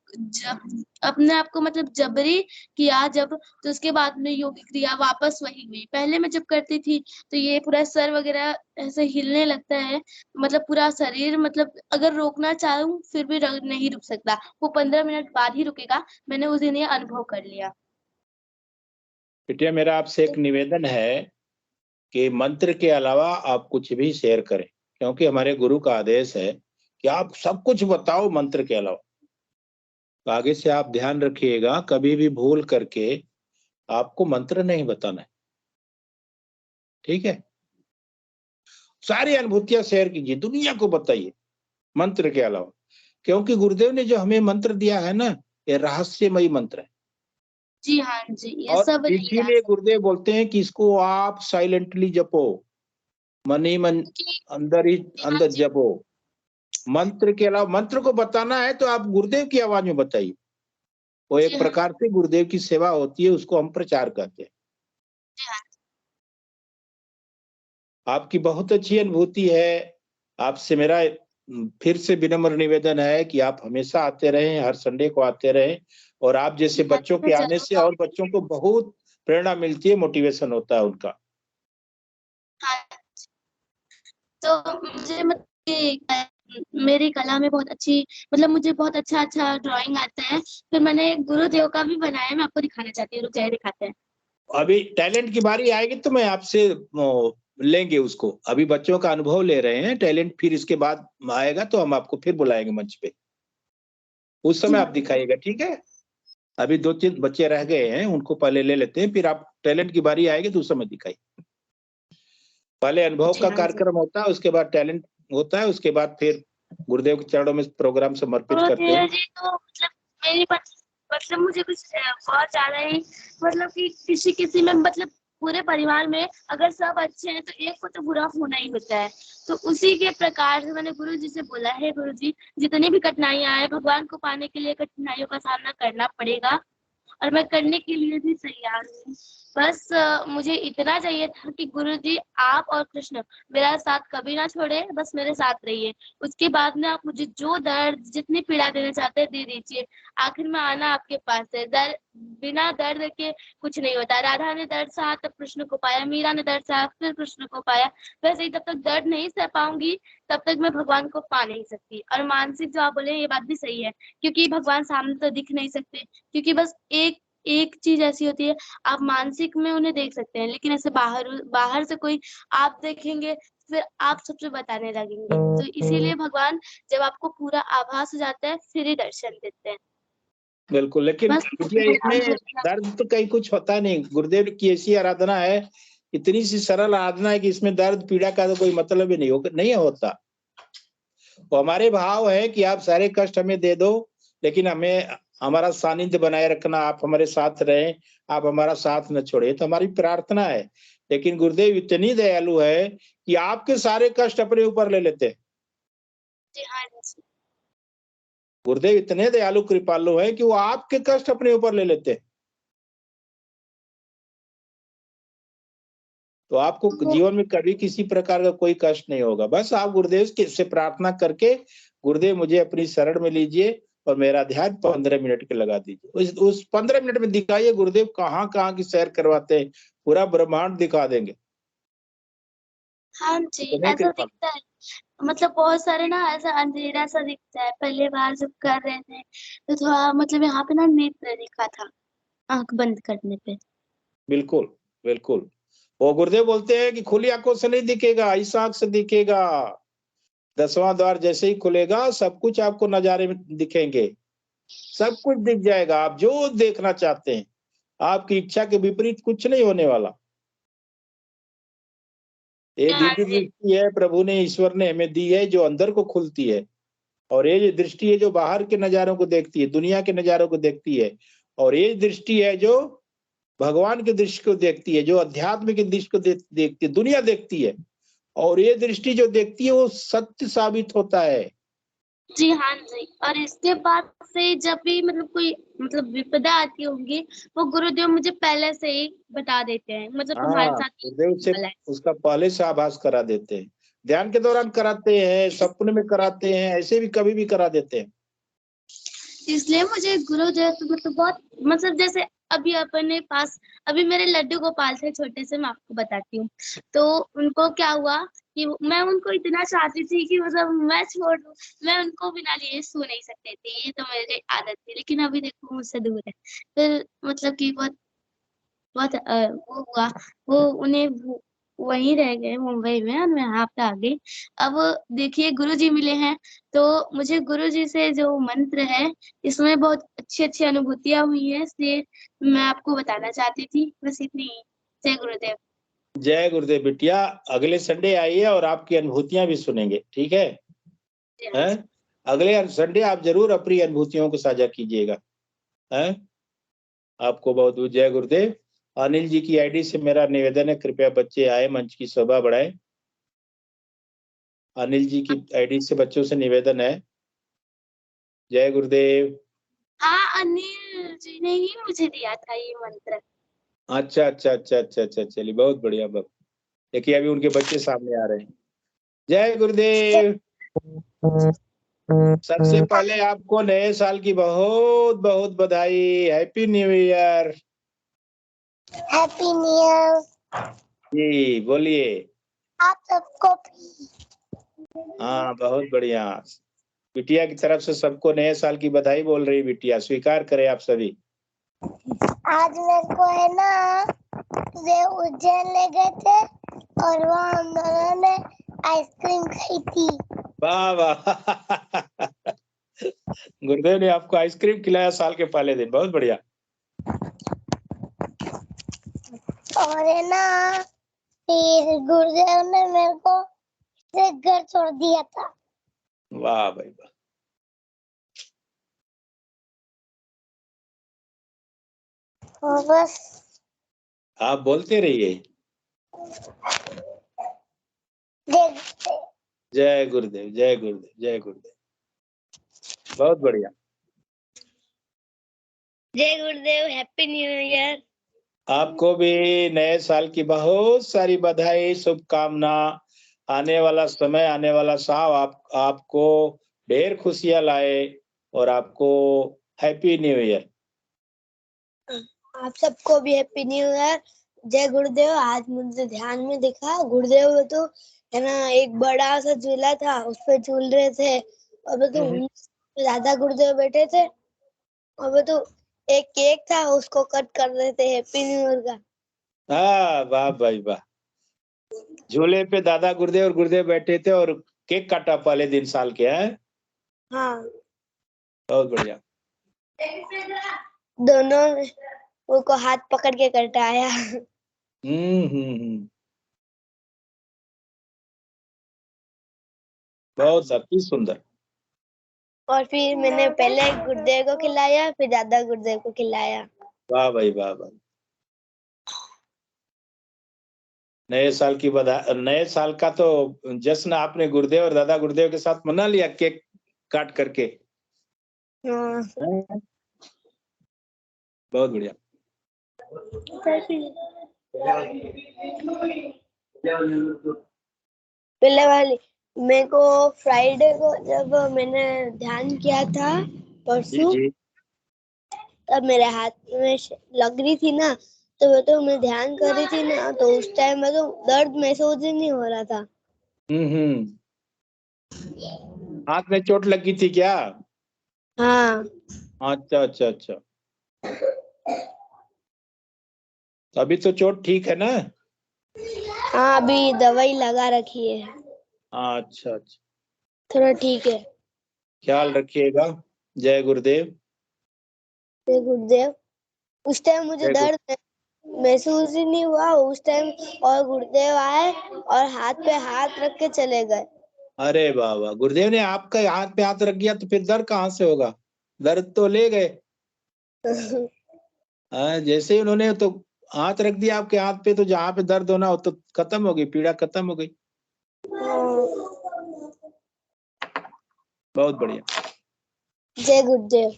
अपने आप को मतलब जबरी किया जब, तो उसके बाद में योग क्रिया वापस वही हुई। पहले मैं जब करती थी तो ये पूरा सर वगैरह ऐसे हिलने लगता है, मतलब पूरा शरीर, मतलब अगर रोकना चाहूँ फिर भी नहीं रुक सकता, वो 15 मिनट बाद ही रुकेगा। मैंने उस दिन ये अनुभव कर लिया। बिटिया मेरा आपसे एक निवेदन है कि मंत्र के अलावा आप कुछ भी शेयर करें, क्योंकि हमारे गुरु का आदेश है कि आप सब कुछ बताओ मंत्र के अलावा। तो आगे से आप ध्यान रखिएगा, कभी भी भूल करके आपको मंत्र नहीं बताना है, ठीक है? सारी अनुभूतियां शेयर कीजिए, दुनिया को बताइए मंत्र के अलावा, क्योंकि गुरुदेव ने जो हमें मंत्र दिया है ना, ये रहस्यमयी मंत्र है। जी हाँ जी, ये और सब नहीं जा इसीलिए सकता। गुरुदेव बोलते हैं कि इसको आप साइलेंटली जपो, मन ही मन क्योंकि अंदर ही हाँ अंदर जी, जपो। मंत्र के अलावा, मंत्र को बताना है तो आप गुरुदेव की आवाज में बताइए। वो जी एक हाँ, प्रकार से गुरुदेव की सेवा होती है, उसको हम प्रचार कहते हैं। जी हाँ। आपकी बहुत अच्छी अनुभूति है। आपसे मेरा फिर से विनम्र निवेदन है कि आप हमेशा आते रहें, हर संडे को आते रहें। और आप जैसे जी हाँ, बच्चों मैं के आने जरूर से और बच्चों आऊंगी। को बहुत प्रेरणा मिलती है, मोटिवेशन होता है उनका। हाँ, तो मुझे मतलब मेरी कला में बहुत अच्छी, मतलब मुझे बहुत अच्छा अच्छा ड्राइंग आता है। फिर मैंने गुरुदेव का भी बनाया है, मैं आपको दिखाना चाहती हूँ, रुक जाइए दिखाते हैं। अभी टैलेंट की बारी आएगी तो मैं आपसे लेंगे उसको। अभी बच्चों का अनुभव ले रहे हैं, टैलेंट फिर इसके बाद आएगा तो हम आपको फिर बुलाएंगे मंच पे, उस जी समय आप हाँ, दिखाइएगा, ठीक है? अभी 2-3 बच्चे रह गए हैं, उनको पहले ले लेते हैं, फिर आप टैलेंट की बारी आएगी तो उस समय दिखाइए। पहले अनुभव जी का हाँ जी। कार्यक्रम होता है, उसके बाद टैलेंट होता है, उसके बाद फिर गुरुदेव के चरणों में प्रोग्राम समर्पित करते गुरुदेव हैं। जी तो मतलब मेरी मतलब मुझे कुछ बहुत ज्यादा ही, मतलब कि किसी किसी में मतलब पूरे परिवार में अगर सब अच्छे हैं तो एक को तो बुरा होना ही होता है। तो उसी के प्रकार से मैंने गुरु जी से बोला है, गुरु जी जितनी भी कठिनाइयां आए, भगवान को पाने के लिए कठिनाइयों का सामना करना पड़ेगा और मैं करने के लिए भी तैयार हूँ। बस मुझे इतना चाहिए था कि गुरुजी आप और कृष्ण मेरा साथ कभी ना छोड़े, बस मेरे साथ रहिए। उसके बाद में आप मुझे जो दर्द जितनी पीड़ा देना चाहते हैं दे दीजिए। आखिर में आना आपके पास है। दर्द बिना दर्द के कुछ नहीं होता। राधा ने दर्द सहा तब कृष्ण को पाया, मीरा ने दर्द सहा फिर कृष्ण को पाया। वैसे ही जब तक दर्द नहीं सह पाऊंगी तब तक मैं भगवान को पा नहीं सकती। और मानसिक जो आप बोले ये बात भी सही है, क्योंकि भगवान सामने तो दिख नहीं सकते, क्योंकि बस एक एक चीज ऐसी होती है, आप मानसिक में उन्हें देख सकते हैं, लेकिन ऐसे बाहर बाहर से कोई आप देखेंगे फिर आप सबसे बताने लगेंगे। तो इसीलिए भगवान जब आपको पूरा आभास हो जाता है फिर ही दर्शन देते हैं। बिल्कुल, लेकिन बस बिटिया इसमें दर्द तो कहीं कुछ होता नहीं। गुरुदेव की ऐसी आराधना है, इतनी सी सरल आराधना है कि इसमें दर्द पीड़ा का तो कोई मतलब ही नहीं होता। वो हमारे भाव है कि आप सारे कष्ट हमें दे दो, लेकिन हमें हमारा सानिध्य बनाए रखना, आप हमारे साथ रहें, आप हमारा साथ न छोड़े, तो हमारी प्रार्थना है। लेकिन गुरुदेव इतनी दयालु है कि आपके सारे कष्ट अपने ऊपर ले लेते हैं। जी हाँ जी। गुरुदेव इतने दयालु कृपालु है कि वो आपके कष्ट अपने ऊपर ले लेते हैं। तो आपको जीवन में कभी किसी प्रकार का कोई कष्ट नहीं होगा। बस आप गुरुदेव से प्रार्थना करके, गुरुदेव मुझे अपनी शरण में लीजिए और मेरा ध्यान 15 मिनट के लगा दीजिए। उस 15 मिनट में दिखाइए गुरुदेव कहाँ कहाँ की सैर करवाते हैं, पूरा ब्रह्मांड दिखा देंगे। हाँ जी, इतने ऐसा कृपा। दिखता है। मतलब बहुत सारे ना ऐसा अंधेरा सा दिखता है। पहले बार जब कर रहे थे तो थोड़ा मतलब यहाँ पे ना नेत्र दिखा था आंख बंद करने पे। बिल्कुल बिल्कुल। वो गुरुदेव बोलते हैं कि खुली आंखों से नहीं दिखेगा, इस आंख से दिखेगा। 10वां द्वार जैसे ही खुलेगा सब कुछ आपको नजारे में दिखेंगे, सब कुछ दिख जाएगा, आप जो देखना चाहते हैं। आपकी इच्छा के विपरीत कुछ नहीं होने वाला। ये हाँ दिव्य जी। दृष्टि है, प्रभु ने, ईश्वर ने हमें दी है, जो अंदर को खुलती है। और ये जो दृष्टि है जो बाहर के नजारों को देखती है, दुनिया के नजारों को देखती है। और ये दृष्टि है जो भगवान के दृश्य को देखती है, जो अध्यात्म के दृश्य को देखती है, दुनिया देखती है। और ये दृष्टि जो देखती है वो सत्य साबित होता है। जी हाँ जी। और इसके बाद से जब भी मतलब कोई मतलब विपदा आती होंगी, वो गुरुदेव मुझे पहले से ही बता देते हैं, मतलब तुम्हारे हाँ, साथ ये गुरुदेव से वाला है। उसका पहले से आभास करा देते हैं। ध्यान के दौरान कराते हैं, सपने में कराते हैं, ऐसे भी कभी भी करा देते हैं। इसलिए मुझे गुरुदेव तो मतलब बहुत मतलब जैसे अभी अपने पास अभी मेरे लड्डू गोपाल थे छोटे से, मैं आपको बताती हूँ। तो उनको क्या हुआ कि मैं उनको इतना चाहती थी कि मतलब मैं छोड़ दूं, मैं उनको बिना लिए सो नहीं सकते थे, ये तो मेरी आदत थी। लेकिन अभी देखो मुझसे दूर है, फिर मतलब कि बहुत बहुत वो हुआ, वो उन्हें वहीं रह गए मुंबई में और मैं यहाँ पे आ गई। अब देखिए गुरुजी मिले हैं, तो मुझे गुरुजी से जो मंत्र है इसमें बहुत अच्छी-अच्छी अनुभूतियाँ हुई हैं, इसलिए मैं आपको बताना चाहती थी। बस इतनी ही। जय गुरुदेव। जय गुरुदेव बिटिया, अगले संडे आइए और आपकी अनुभूतियां भी सुनेंगे, ठीक है? जय हाँ जी। हैं? अगले संडे आप जरूर अपनी अनुभूतियों को साझा कीजिएगा। हैं? आपको बहुत बहुत जय गुरुदेव। अनिल जी की आईडी से मेरा निवेदन है, कृपया बच्चे आए, मंच की शोभा बढ़ाएं। अनिल जी की आईडी से बच्चों से निवेदन है। जय गुरुदेव। हाँ, अनिल जी ने ही मुझे दिया था ये मंत्र। अच्छा अच्छा अच्छा अच्छा अच्छा, चलिए बहुत बढ़िया। देखिए अभी उनके बच्चे सामने आ रहे हैं। जय गुरुदेव। सबसे पहले आपको नए साल की बहुत बहुत बधाई। Happy new year. Happy new year जी बोलिए। आप सबको भी। हाँ बहुत बढ़िया। बिटिया की तरफ से सबको नए साल की बधाई बोल रही बिटिया, स्वीकार करें आप सभी। आज मेरे को है ना ये उज्जैन ले गए थे और वहाँ हम दोनों ने आइसक्रीम खाई थी। वाह वाह। गुरुदेव ने आपको आइसक्रीम खिलाया साल के पहले दिन, बहुत बढ़िया। और है ना फिर गुरुदेव ने मेरे को घर छोड़ दिया था। वाह भाई वाह। और बस आप बोलते रहिए। देखते जय गुरुदेव जय गुरुदेव जय गुरुदेव। बहुत बढ़िया। जय गुरुदेव, हैप्पी न्यू ईयर। आपको भी नए साल की बहुत सारी बधाई, शुभकामना। आने वाला समय, आने वाला साल आपको ढेर खुशियां लाए और आपको हैप्पी न्यू ईयर। आप सबको भी हैप्पी न्यू ईयर। जय गुरुदेव। आज मुझे ध्यान में दिखा गुरुदेव तो है ना एक बड़ा सा झूला था, उस पे झूल रहे थे और तो दादा गुरुदेव बैठे थे और तो एक केक था उसको कट कर रहे थे हैप्पी न्यू ईयर का। हाँ वाह भाई वाह। झूले पे दादा गुरुदेव और गुरुदेव बैठे थे और केक काटा पहले दिन साल के। हैं? हाँ, बहुत बढ़िया। दोनों उनको हाथ पकड़ के कटाया। हम्म। बहुत अति सुंदर। और फिर मैंने पहले गुरुदेव को खिलाया, फिर दादा गुरुदेव को खिलाया। वाह भाई वाह वाह। नए साल की बधाई, नए साल का तो जश्न आपने गुरुदेव और दादा गुरुदेव के साथ मना लिया, केक काट करके। हाँ। हैं? बहुत बढ़िया। पहले वाली मेरे को फ्राइडे को जब मैंने ध्यान किया था जी परसों, जी। तब मेरे हाथ में लग रही थी ना, तो वो तो मैं ध्यान कर रही थी ना, तो उस टाइम में तो दर्द महसूस ही नहीं हो रहा था। हम्म। हाथ में चोट लगी थी क्या? हाँ। अच्छा अच्छा अच्छा। अभी तो चोट ठीक है ना? हाँ, अभी दवाई लगा रखी है, अच्छा अच्छा। थोड़ा ठीक है। ख्याल रखिएगा। जय गुरुदेव। जय गुरुदेव। उस टाइम मुझे जय गुरु। दर्द महसूस ही नहीं हुआ उस टाइम, और गुरुदेव आए और हाथ पे हाथ रख के चले गए। अरे वाह वाह, गुरुदेव ने आपका हाथ पे हाथ रख दिया तो फिर दर्द कहाँ से होगा? दर्द तो ले गए। जैसे ही उन्होंने तो हाथ रख दिया आपके हाथ पे, तो जहाँ पे दर्द होना हो तो खत्म हो गई, पीड़ा खत्म हो गई। बहुत बढ़िया। जय गुरुदेव।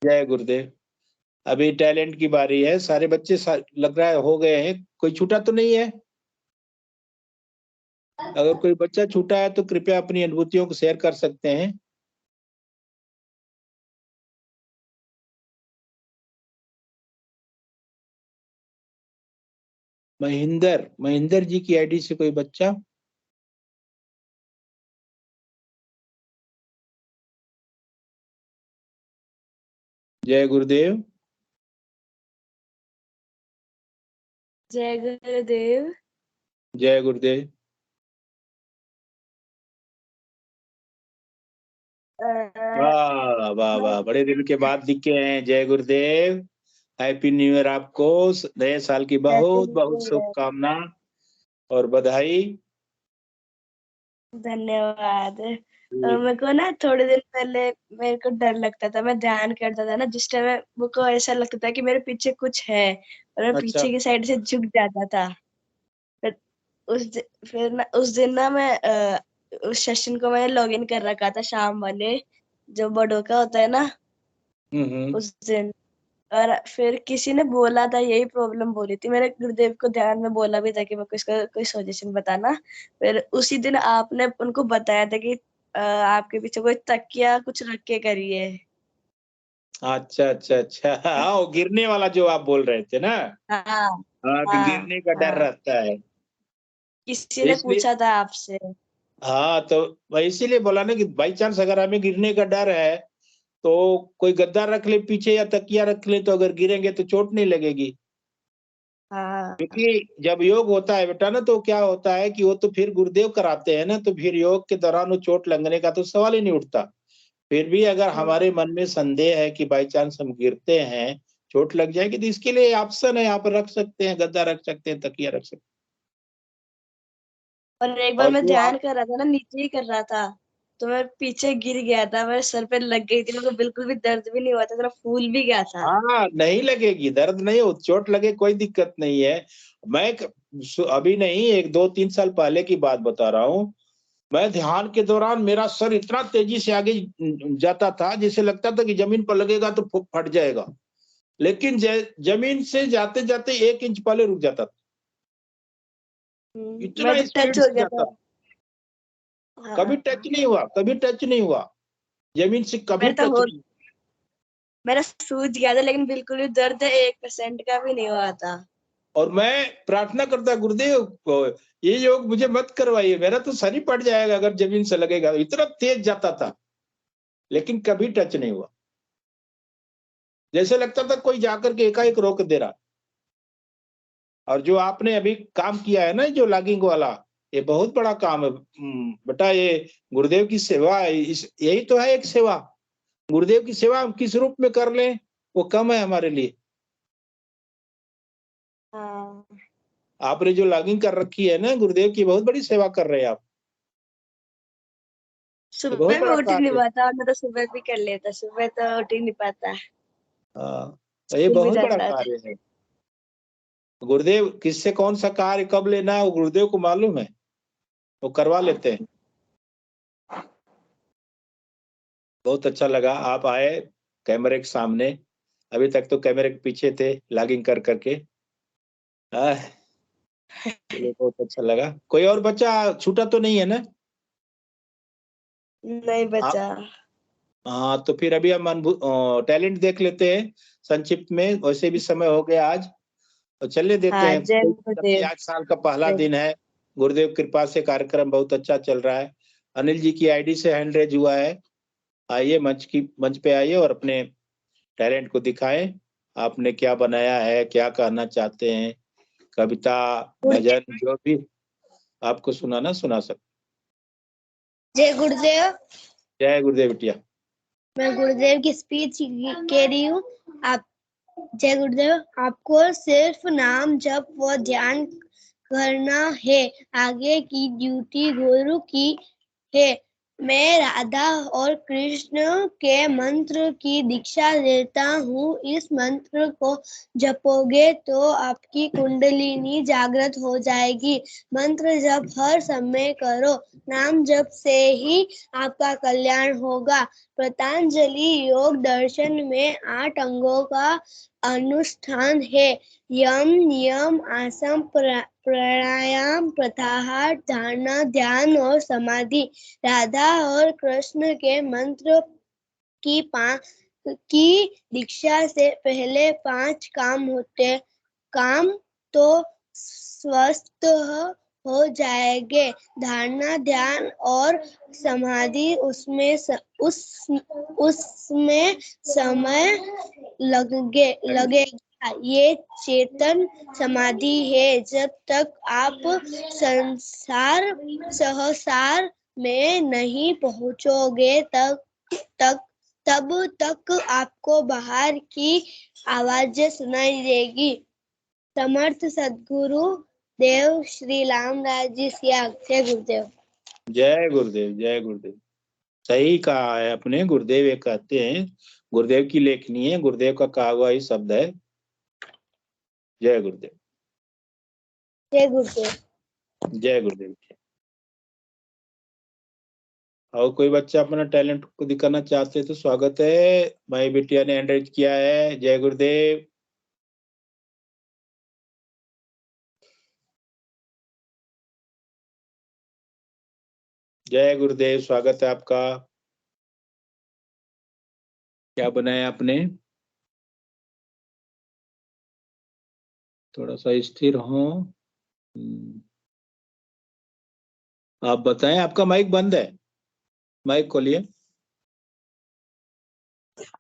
जय गुरुदेव। अभी टैलेंट की बारी है। सारे बच्चे लग रहा है हो गए हैं, कोई छूटा तो नहीं है? अगर कोई बच्चा छूटा है तो कृपया अपनी अनुभूतियों को शेयर कर सकते हैं। महेंद्र जी की आईडी से कोई बच्चा? जय गुरुदेव। जय गुरुदेव। जय गुरुदेव। वाह वाह वाह, बड़े दिन के बाद दिखे हैं। जय गुरुदेव। हैप्पी न्यू ईयर आपको। नए साल की बहुत बहुत शुभकामना और बधाई। धन्यवाद। मेरे को ना थोड़े दिन पहले मेरे को डर लगता था, मैं ध्यान करता था ना जिस टाइम मेरे को ऐसा लगता था कि मेरे पीछे कुछ है और मैं अच्छा। पीछे की साइड से झुक जाता था। फिर उस दिन ना मैं उस सेशन को मैंने लॉगिन कर रखा था, शाम वाले जो बड़ों का होता है ना, उस दिन। और फिर किसी ने बोला था, यही प्रॉब्लम बोली थी, मेरे गुरुदेव को ध्यान में बोला भी था कि मेरे को इसका कोई सॉल्यूशन बताना। फिर उसी दिन आपने उनको बताया था कि आपके पीछे कोई तकिया कुछ रख के करिए। अच्छा अच्छा अच्छा। हाँ, वो गिरने वाला जो आप बोल रहे थे ना। हाँ हाँ, कि हाँ गिरने का डर हाँ, रहता है किसी ने इसलिए। पूछा था आपसे। हाँ, तो मैं इसीलिए बोला ना कि बाई चांस अगर हमें गिरने का डर है तो कोई गद्दा रख ले पीछे या तकिया रख ले, तो अगर गिरेंगे तो चोट नहीं लगेगी। हाँ क्योंकि जब योग होता है बेटा ना, तो क्या होता है कि वो तो फिर गुरुदेव कराते हैं ना, तो फिर योग के दौरान वो चोट लगने का तो सवाल ही नहीं उठता। फिर भी अगर हमारे मन में संदेह है कि बाई चांस हम गिरते हैं, चोट लग जाएगी, तो इसके लिए ऑप्शन है, यहाँ पर रख सकते हैं, गद्दा रख सकते हैं, तकिया रख सकते और एक हैं। बार और मैं जो ध्यान आप कर रहा था ना, नीचे ही कर रहा था, तो मैं पीछे गिर गया था, मेरे सर पे लग गई थी, मेरे को बिल्कुल भी दर्द भी नहीं हुआ था, थोड़ा फूल भी गया था। हाँ, नहीं लगेगी, दर्द नहीं हो, चोट लगे कोई दिक्कत नहीं है। मैं अभी नहीं, एक 2-3 साल पहले की बात बता रहा हूँ। मैं ध्यान के दौरान मेरा सर इतना तेजी से आगे जाता था, जैसे लगता था कि जमीन पर लगेगा तो फट जाएगा। लेकिन जमीन से जाते जाते 1 इंच पहले रुक जाता था। इतना मैं तो स्पीड टच हो से गया जाता था। था। कभी हाँ, टच नहीं हुआ, कभी टच नहीं हुआ, जमीन से कभी मेरा तो टच हो नहीं। मेरा सूझ गया था, लेकिन बिल्कुल भी दर्द 1% का भी नहीं हुआ था। और मैं प्रार्थना करता, गुरुदेव ये योग मुझे मत करवाइए, मेरा तो सर ही पट जाएगा अगर जमीन से लगेगा। इतना तेज जाता था, लेकिन कभी टच नहीं हुआ। जैसे लगता था कोई जाकर के एकाएक रोक दे रहा। और जो आपने अभी काम किया है ना, जो लॉगिंग वाला, ये बहुत बड़ा काम है बेटा। ये गुरुदेव की सेवा है, यही तो है एक सेवा। गुरुदेव की सेवा हम किस रूप में कर लें, वो कम है हमारे लिए। हाँ, आपने जो लॉगिंग कर रखी है ना, गुरुदेव की बहुत बड़ी सेवा कर रहे हैं आप। ये बहुत सुबह भी बड़ा उठ नहीं कार्य है। पाता, मैं तो सुबह भी कर लेता, सुबह तो उठ ही नहीं पाता। हाँ, तो ये स्कूल भी बहुत बड़ा जाता था। कार्य है। गुरुदेव किससे कौन सा कार्य कब लेना है वो गुरुदेव को मालूम है, वो करवा लेते हैं। बहुत अच्छा लगा आप आए कैमरे के सामने। अभी तक तो कैमरे के पीछे थे लॉगिंग कर करके। चलिए, बहुत अच्छा लगा। कोई और बच्चा छूटा तो नहीं है ना? नहीं आप बचा। हाँ, तो फिर अभी हम टैलेंट देख लेते हैं संक्षिप्त में, वैसे भी समय हो गया आज, तो चलने देते हाँ, हैं। जय क्योंकि गुरुदेव। आज साल का पहला दिन है। गुरुदेव कृपा से कार्यक्रम बहुत अच्छा चल रहा है। अनिल जी की आईडी से हैंड रेज हुआ है। आइए मंच पे आइए और अपने टैलेंट को दिखाएं। आपने क्या बनाया है, क्या कहना चाहते हैं, कविता, भजन, जो भी आपको सुनाना सुना सकते। जय गुरुदेव। जय गुरुदेव बिटिया। मैं गुरुदेव की स्पीच कह रही हूँ। आप जय गुरुदेव। आपको सिर्फ नाम जप व ध्यान करना है, आगे की ड्यूटी गुरु की है। मैं राधा और कृष्ण के मंत्र की दीक्षा देता हूँ। इस मंत्र को जपोगे तो आपकी कुंडलिनी जागृत हो जाएगी। मंत्र जप हर समय करो। नाम जप से ही आपका कल्याण होगा। पतंजलि योग दर्शन में 8 अंगों का अनुष्ठान है। यम, नियम, आसन, प्राणायाम, प्रत्याहार, धारणा, ध्यान और समाधि। राधा और कृष्ण के मंत्र की दीक्षा से पहले 5 काम होते। काम तो स्वस्थ हो जाएंगे। धारणा, ध्यान और समाधि उसमें समय लगेगा। ये चेतन समाधि है। जब तक आप संसार में नहीं पहुंचोगे तब तक आपको बाहर की आवाजें सुनाई देगी। समर्थ सद्गुरु देव श्री रामराज जी सियाग। जय गुरुदेव। जय गुरुदेव, जय गुरुदेव। सही कहा है अपने। गुरुदेव ये कहते हैं, गुरुदेव की लेखनी है, गुरुदेव का कहा हुआ ही शब्द है। जय गुरुदेव, जय गुरुदेव। जय गुरुदेव। और कोई बच्चा अपना टैलेंट को दिखाना चाहते हैं तो स्वागत है। भाई बिटिया ने हैंड रेज किया है। जय गुरुदेव। जय गुरुदेव, स्वागत है आपका। क्या बनाया आपने? थोड़ा सा स्थिर हो। आप बताएं। आपका माइक बंद है, माइक खोलिए।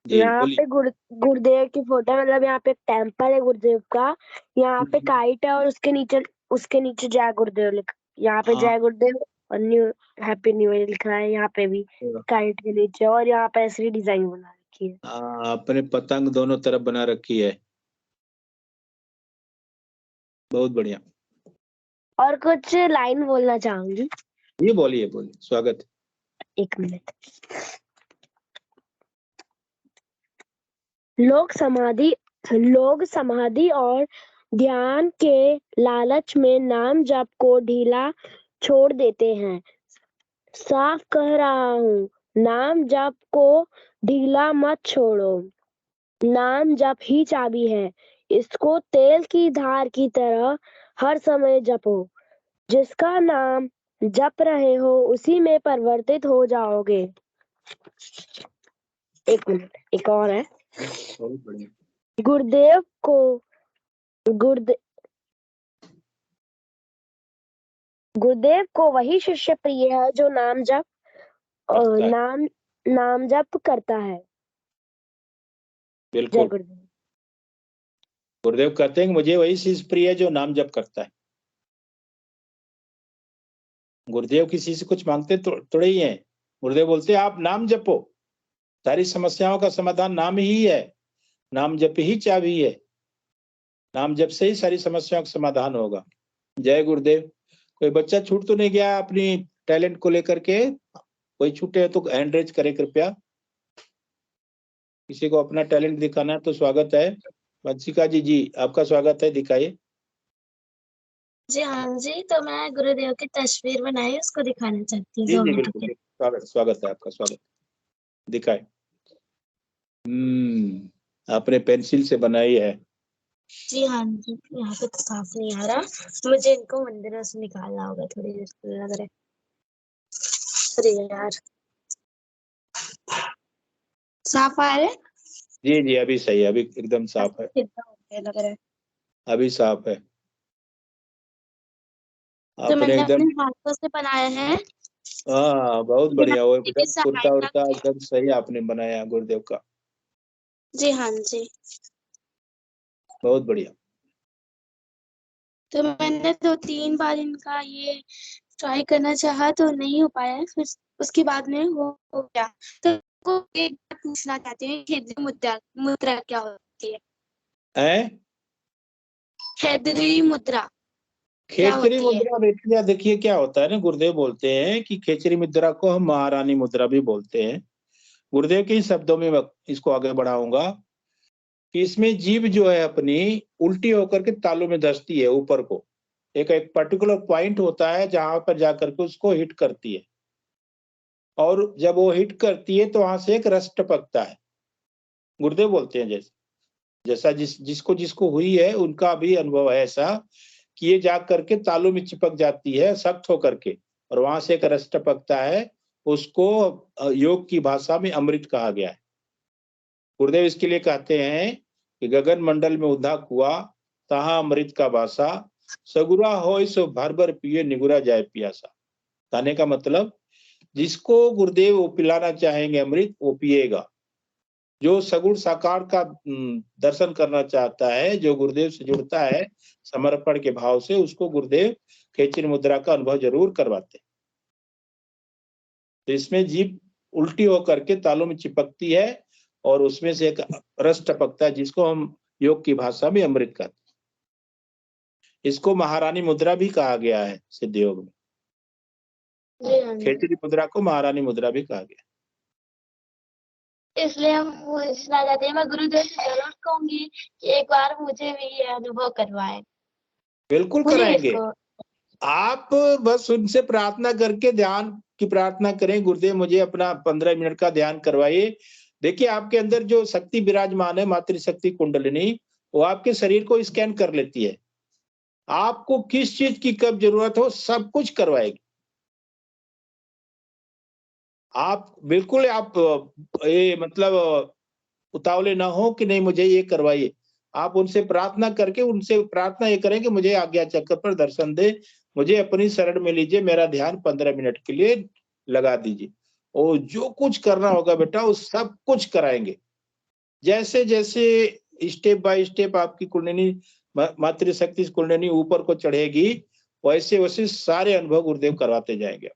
जी यहाँ बोलिए। पे गुरुदेव की फोटो, मतलब यहाँ पे एक टेम्पल है गुरुदेव का। यहाँ पे काइट है और उसके नीचे जय गुरुदेव यहाँ पे जय गुरुदेव और हैप्पी न्यू ईयर लिखा है। यहाँ पे भी काइट के नीचे, और यहाँ पे ऐसी डिजाइन बना रखी है। आपने पतंग दोनों तरफ बना रखी है। बहुत बढ़िया। और कुछ लाइन बोलना चाहूंगी। ये बोलिए, बोलिए, स्वागत है। 1 मिनट। लोग समाधि और ध्यान के लालच में नाम जप को ढीला छोड़ देते हैं। साफ कह रहा हूँ, नाम जप को ढीला मत छोड़ो। नाम जप ही चाबी है। इसको तेल की धार की तरह हर समय जपो। जिसका नाम जप रहे हो उसी में परिवर्तित हो जाओगे। 1 मिनट, एक और है। बहुत बढ़िया। गुरुदेव को वही शिष्य प्रिय है जो नाम जप करता है। जय बिल्कुल। गुरुदेव। गुरुदेव कहते हैं कि मुझे वही शिष्य प्रिय है जो नाम जप करता है। गुरुदेव किसी से कुछ मांगते थोड़े ही हैं। गुरुदेव बोलते हैं आप नाम जपो, सारी समस्याओं का समाधान नाम ही है। नाम जप ही चाबी है। नाम जप से ही सारी समस्याओं का समाधान होगा। जय गुरुदेव। कोई बच्चा छूट तो नहीं गया अपनी टैलेंट को लेकर के? कोई छूटे तो हैंड रेज करे कृपया। किसी को अपना टैलेंट दिखाना है तो स्वागत है। वंशिका जी आपका स्वागत है, दिखाइए। जी हाँ जी, तो मैं गुरुदेव की तस्वीर बनाई, उसको दिखाना चाहती हूँ। जी 2 जी मिनट बिल्कुल, के। स्वागत है आपका, स्वागत। दिखाए। आपने पेंसिल से बनाई है। जी हाँ जी, यहाँ पे तो साफ नहीं आ रहा, मुझे इनको मंदिरों से निकालना होगा। थोड़ी देर लग रहा है। अरे यार, साफ आ रहा है? जी अभी सही है, अभी एकदम साफ है। लग रहा है। अभी साफ है। तो आपने मैंने एकदम, अपने हाथों से बनाया है। हाँ बहुत बढ़िया। वो किसी की एकदम कुर्ता सहायता उर्ता एकदम सही आपने बनाया गुरुदेव का। जी हाँ जी। बहुत बढ़िया। तो मैंने 2-3 बार इनका ये ट्राई करना चाहा तो नहीं हो पाया, फिर उसके बाद में हो गया। तो को एक बात पूछना चाहती हूँ, हैदरी मुद्रा क्या होती है? है हैदरी मुद्रा। खेचरी होती है? मुद्रा बेटिया देखिए क्या होता है ना, गुरुदेव बोलते हैं कि खेचरी मुद्रा को हम महारानी मुद्रा भी बोलते हैं। गुरुदेव के ही शब्दों में मैं इसको आगे बढ़ाऊंगा कि इसमें जीभ जो है अपनी उल्टी होकर के तालू में धंसती है ऊपर को। एक एक पर्टिकुलर पॉइंट होता है जहां पर जाकर के उसको हिट करती है, और जब वो हिट करती है तो वहां से एक रस टपकता है। गुरुदेव बोलते हैं जैसा जिसको जिसको हुई है उनका भी अनुभव है ऐसा कि ये जा करके तालू में चिपक जाती है सख्त होकर के, और वहां से एक रस टपकता है। उसको योग की भाषा में अमृत कहा गया है। गुरुदेव इसके लिए कहते हैं कि गगन मंडल में उद्धाक हुआ तहा अमृत का भाषा, सगुरा हो सो भर भर पिए निगुरा जाए पियासा। कहने का मतलब जिसको गुरुदेव वो पिलाना चाहेंगे अमृत वो पिएगा। जो सगुण साकार का दर्शन करना चाहता है, जो गुरुदेव से जुड़ता है समर्पण के भाव से, उसको गुरुदेव खेचरी मुद्रा का अनुभव जरूर करवाते हैं। तो इसमें जीभ उल्टी होकर के तालू में चिपकती है और उसमें से एक रस टपकता है जिसको हम योग की भाषा में अमृत कहते हैं। इसको महारानी मुद्रा भी कहा गया है सिद्ध योग में। खेचरी मुद्रा को महारानी मुद्रा भी कहा गया। इसलिए हम वो सुना जाते हैं। मैं गुरुदेव से जरूर कहूंगी कि एक बार मुझे भी ये अनुभव करवाएं। बिल्कुल मुझे कराएंगे। इसको आप बस उनसे प्रार्थना करके ध्यान की प्रार्थना करें, गुरुदेव मुझे अपना 15 मिनट का ध्यान करवाइए। देखिए आपके अंदर जो शक्ति विराजमान है, मातृशक्ति कुंडलिनी, वो आपके शरीर को स्कैन कर लेती है। आपको किस चीज की कब जरूरत हो सब कुछ करवाएगी। आप बिल्कुल आप ये मतलब उतावले ना हो कि नहीं मुझे ये करवाइए। आप उनसे प्रार्थना करके उनसे प्रार्थना ये करें कि मुझे आज्ञा चक्र पर दर्शन दे, मुझे अपनी शरण में लीजिए, मेरा ध्यान 15 मिनट के लिए लगा दीजिए। और जो कुछ करना होगा बेटा वो सब कुछ कराएंगे। जैसे जैसे स्टेप बाय स्टेप आपकी कुंडलिनी मातृशक्ति कुंडलिनी ऊपर को चढ़ेगी, वैसे वैसे सारे अनुभव गुरुदेव करवाते जाएंगे।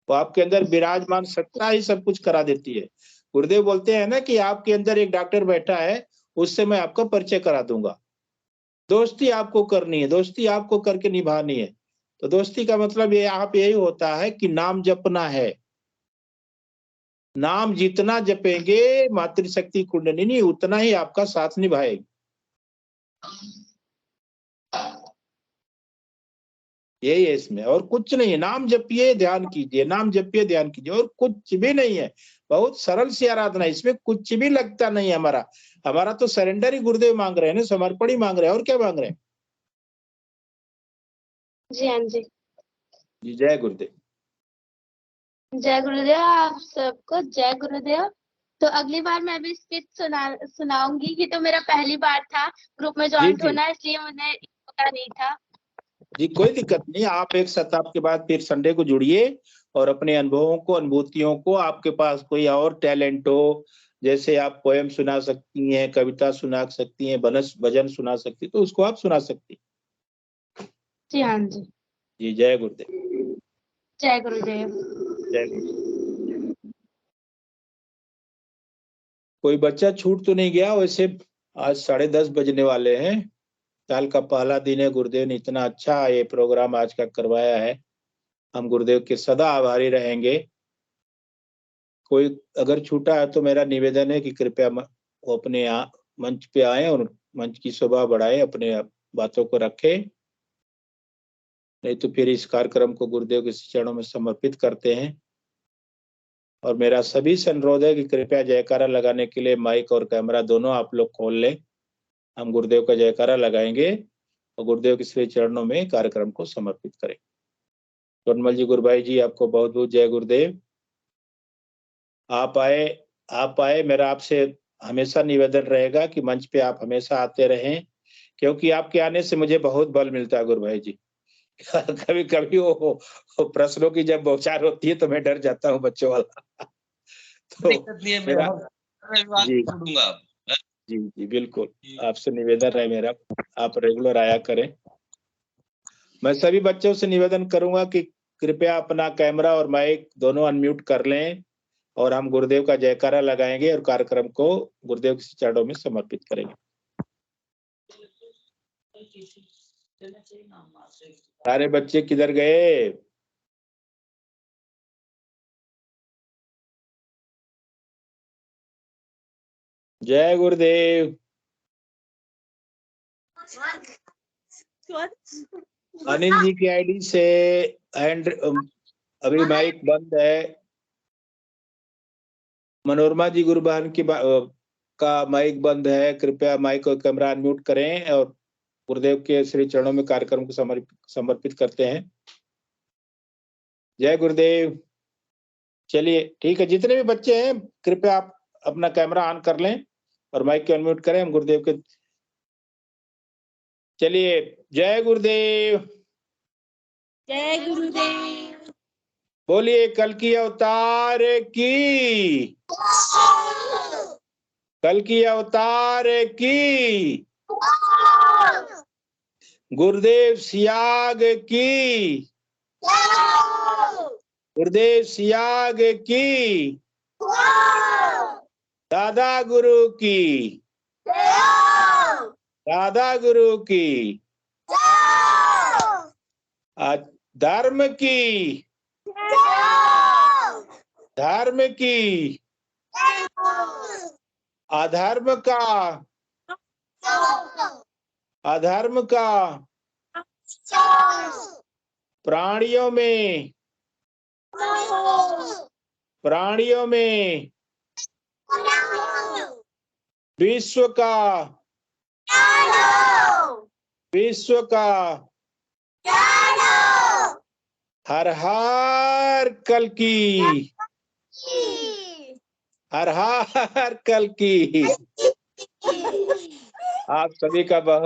वो आपके अंदर विराजमान सत्ता ही सब कुछ करा देती है। गुरुदेव बोलते हैं ना कि आपके अंदर एक डॉक्टर बैठा है, उससे मैं आपका परिचय करा दूंगा। दोस्ती आपको करनी है, दोस्ती आपको करके निभानी है। तो दोस्ती का मतलब ये आप यही होता है कि नाम जपना है। नाम जितना जपेंगे मातृशक्ति कुंडलिनी उतना ही आपका साथ निभाएगी। यही है इसमें, और कुछ नहीं है। नाम जपिए ध्यान कीजिए, नाम जपिए ध्यान कीजिए, और कुछ भी नहीं है। बहुत सरल सी आराधना, इसमें कुछ भी लगता नहीं है। हमारा तो सरेंडर ही गुरुदेव मांग रहे हैं ना, समर्पण ही मांग रहे हैं, और क्या मांग रहे हैं। जी हाँ जी। जी जय गुरुदेव। जय गुरुदेव। आप सबको जय गुरुदेव। तो अगली बार मैं भी स्पीच सुनाऊंगी कि तो मेरा पहली बार था ग्रुप में ज्वाइन जी होना, इसलिए मुझे पता नहीं था। जी कोई दिक्कत नहीं। आप एक सप्ताह के बाद फिर संडे को जुड़िए और अपने अनुभवों को, अनुभूतियों को, आपके पास कोई और टैलेंट हो, जैसे आप पोएम सुना सकती हैं, कविता सुना सकती हैं, भजन सुना सकती, तो उसको आप सुना सकती। जी हाँ जी। जी जय गुरुदेव। जय गुरुदेव। जय गुरुदेव। कोई बच्चा छूट तो नहीं गया? वैसे आज 10:30 बजने वाले हैं। साल का पहला दिन है। गुरुदेव ने इतना अच्छा ये प्रोग्राम आज का करवाया है, हम गुरुदेव के सदा आभारी रहेंगे। कोई अगर छूटा है तो मेरा निवेदन है कि कृपया वो अपने यहाँ मंच पे आए और मंच की शोभा बढ़ाएं, अपने बातों को रखें। नहीं तो फिर इस कार्यक्रम को गुरुदेव के चरणों में समर्पित करते हैं। और मेरा सभी से अनुरोध है कि कृपया जयकारा लगाने के लिए माइक और कैमरा दोनों आप लोग खोल लें। हम गुरुदेव का जयकारा लगाएंगे और गुरुदेव के श्री चरणों में कार्यक्रम को समर्पित करें। टोनमल जी, गुरुभाई जी, आपको बहुत बहुत जय गुरुदेव। आप आए। मेरा आपसे हमेशा निवेदन रहेगा कि मंच पे आप हमेशा आते रहें, क्योंकि आपके आने से मुझे बहुत बल मिलता है गुरुभाई जी। कभी कभी वो प्रश्नों की जब बौछार होती है तो मैं डर जाता हूँ बच्चों वाला। तो मेरा जी जी जी बिल्कुल आपसे निवेदन रहे मेरा, आप रेगुलर आया करें। मैं सभी बच्चों से निवेदन करूंगा कि कृपया अपना कैमरा और माइक दोनों अनम्यूट कर लें और हम गुरुदेव का जयकारा लगाएंगे और कार्यक्रम को गुरुदेव के चरणों में समर्पित करेंगे। सारे बच्चे किधर गए? जय गुरुदेव। अनिल जी की आईडी से हैंड अभी माइक बंद है। मनोरमा जी गुरुबहन की का माइक बंद है, कृपया माइक और कैमरा अनम्यूट करें और गुरुदेव के श्री चरणों में कार्यक्रम को समर्पित करते हैं। जय गुरुदेव। चलिए ठीक है, जितने भी बच्चे हैं कृपया आप अपना कैमरा ऑन कर लें और माइक को अनम्यूट करें। हम गुरुदेव के चलिए। जय गुरुदेव। जय गुरुदेव। बोलिए कल की अवतार की, कल की अवतार की, गुरुदेव सियाग की, गुरुदेव सियाग की, दादा गुरु की, दादा गुरु की, धर्म की, धर्म की, अधर्म का, अधर्म का, प्राणियों में, प्राणियों में, विश्व का, विश्व का, हर हर कल की, हर हर कल की। आप सभी का बहुत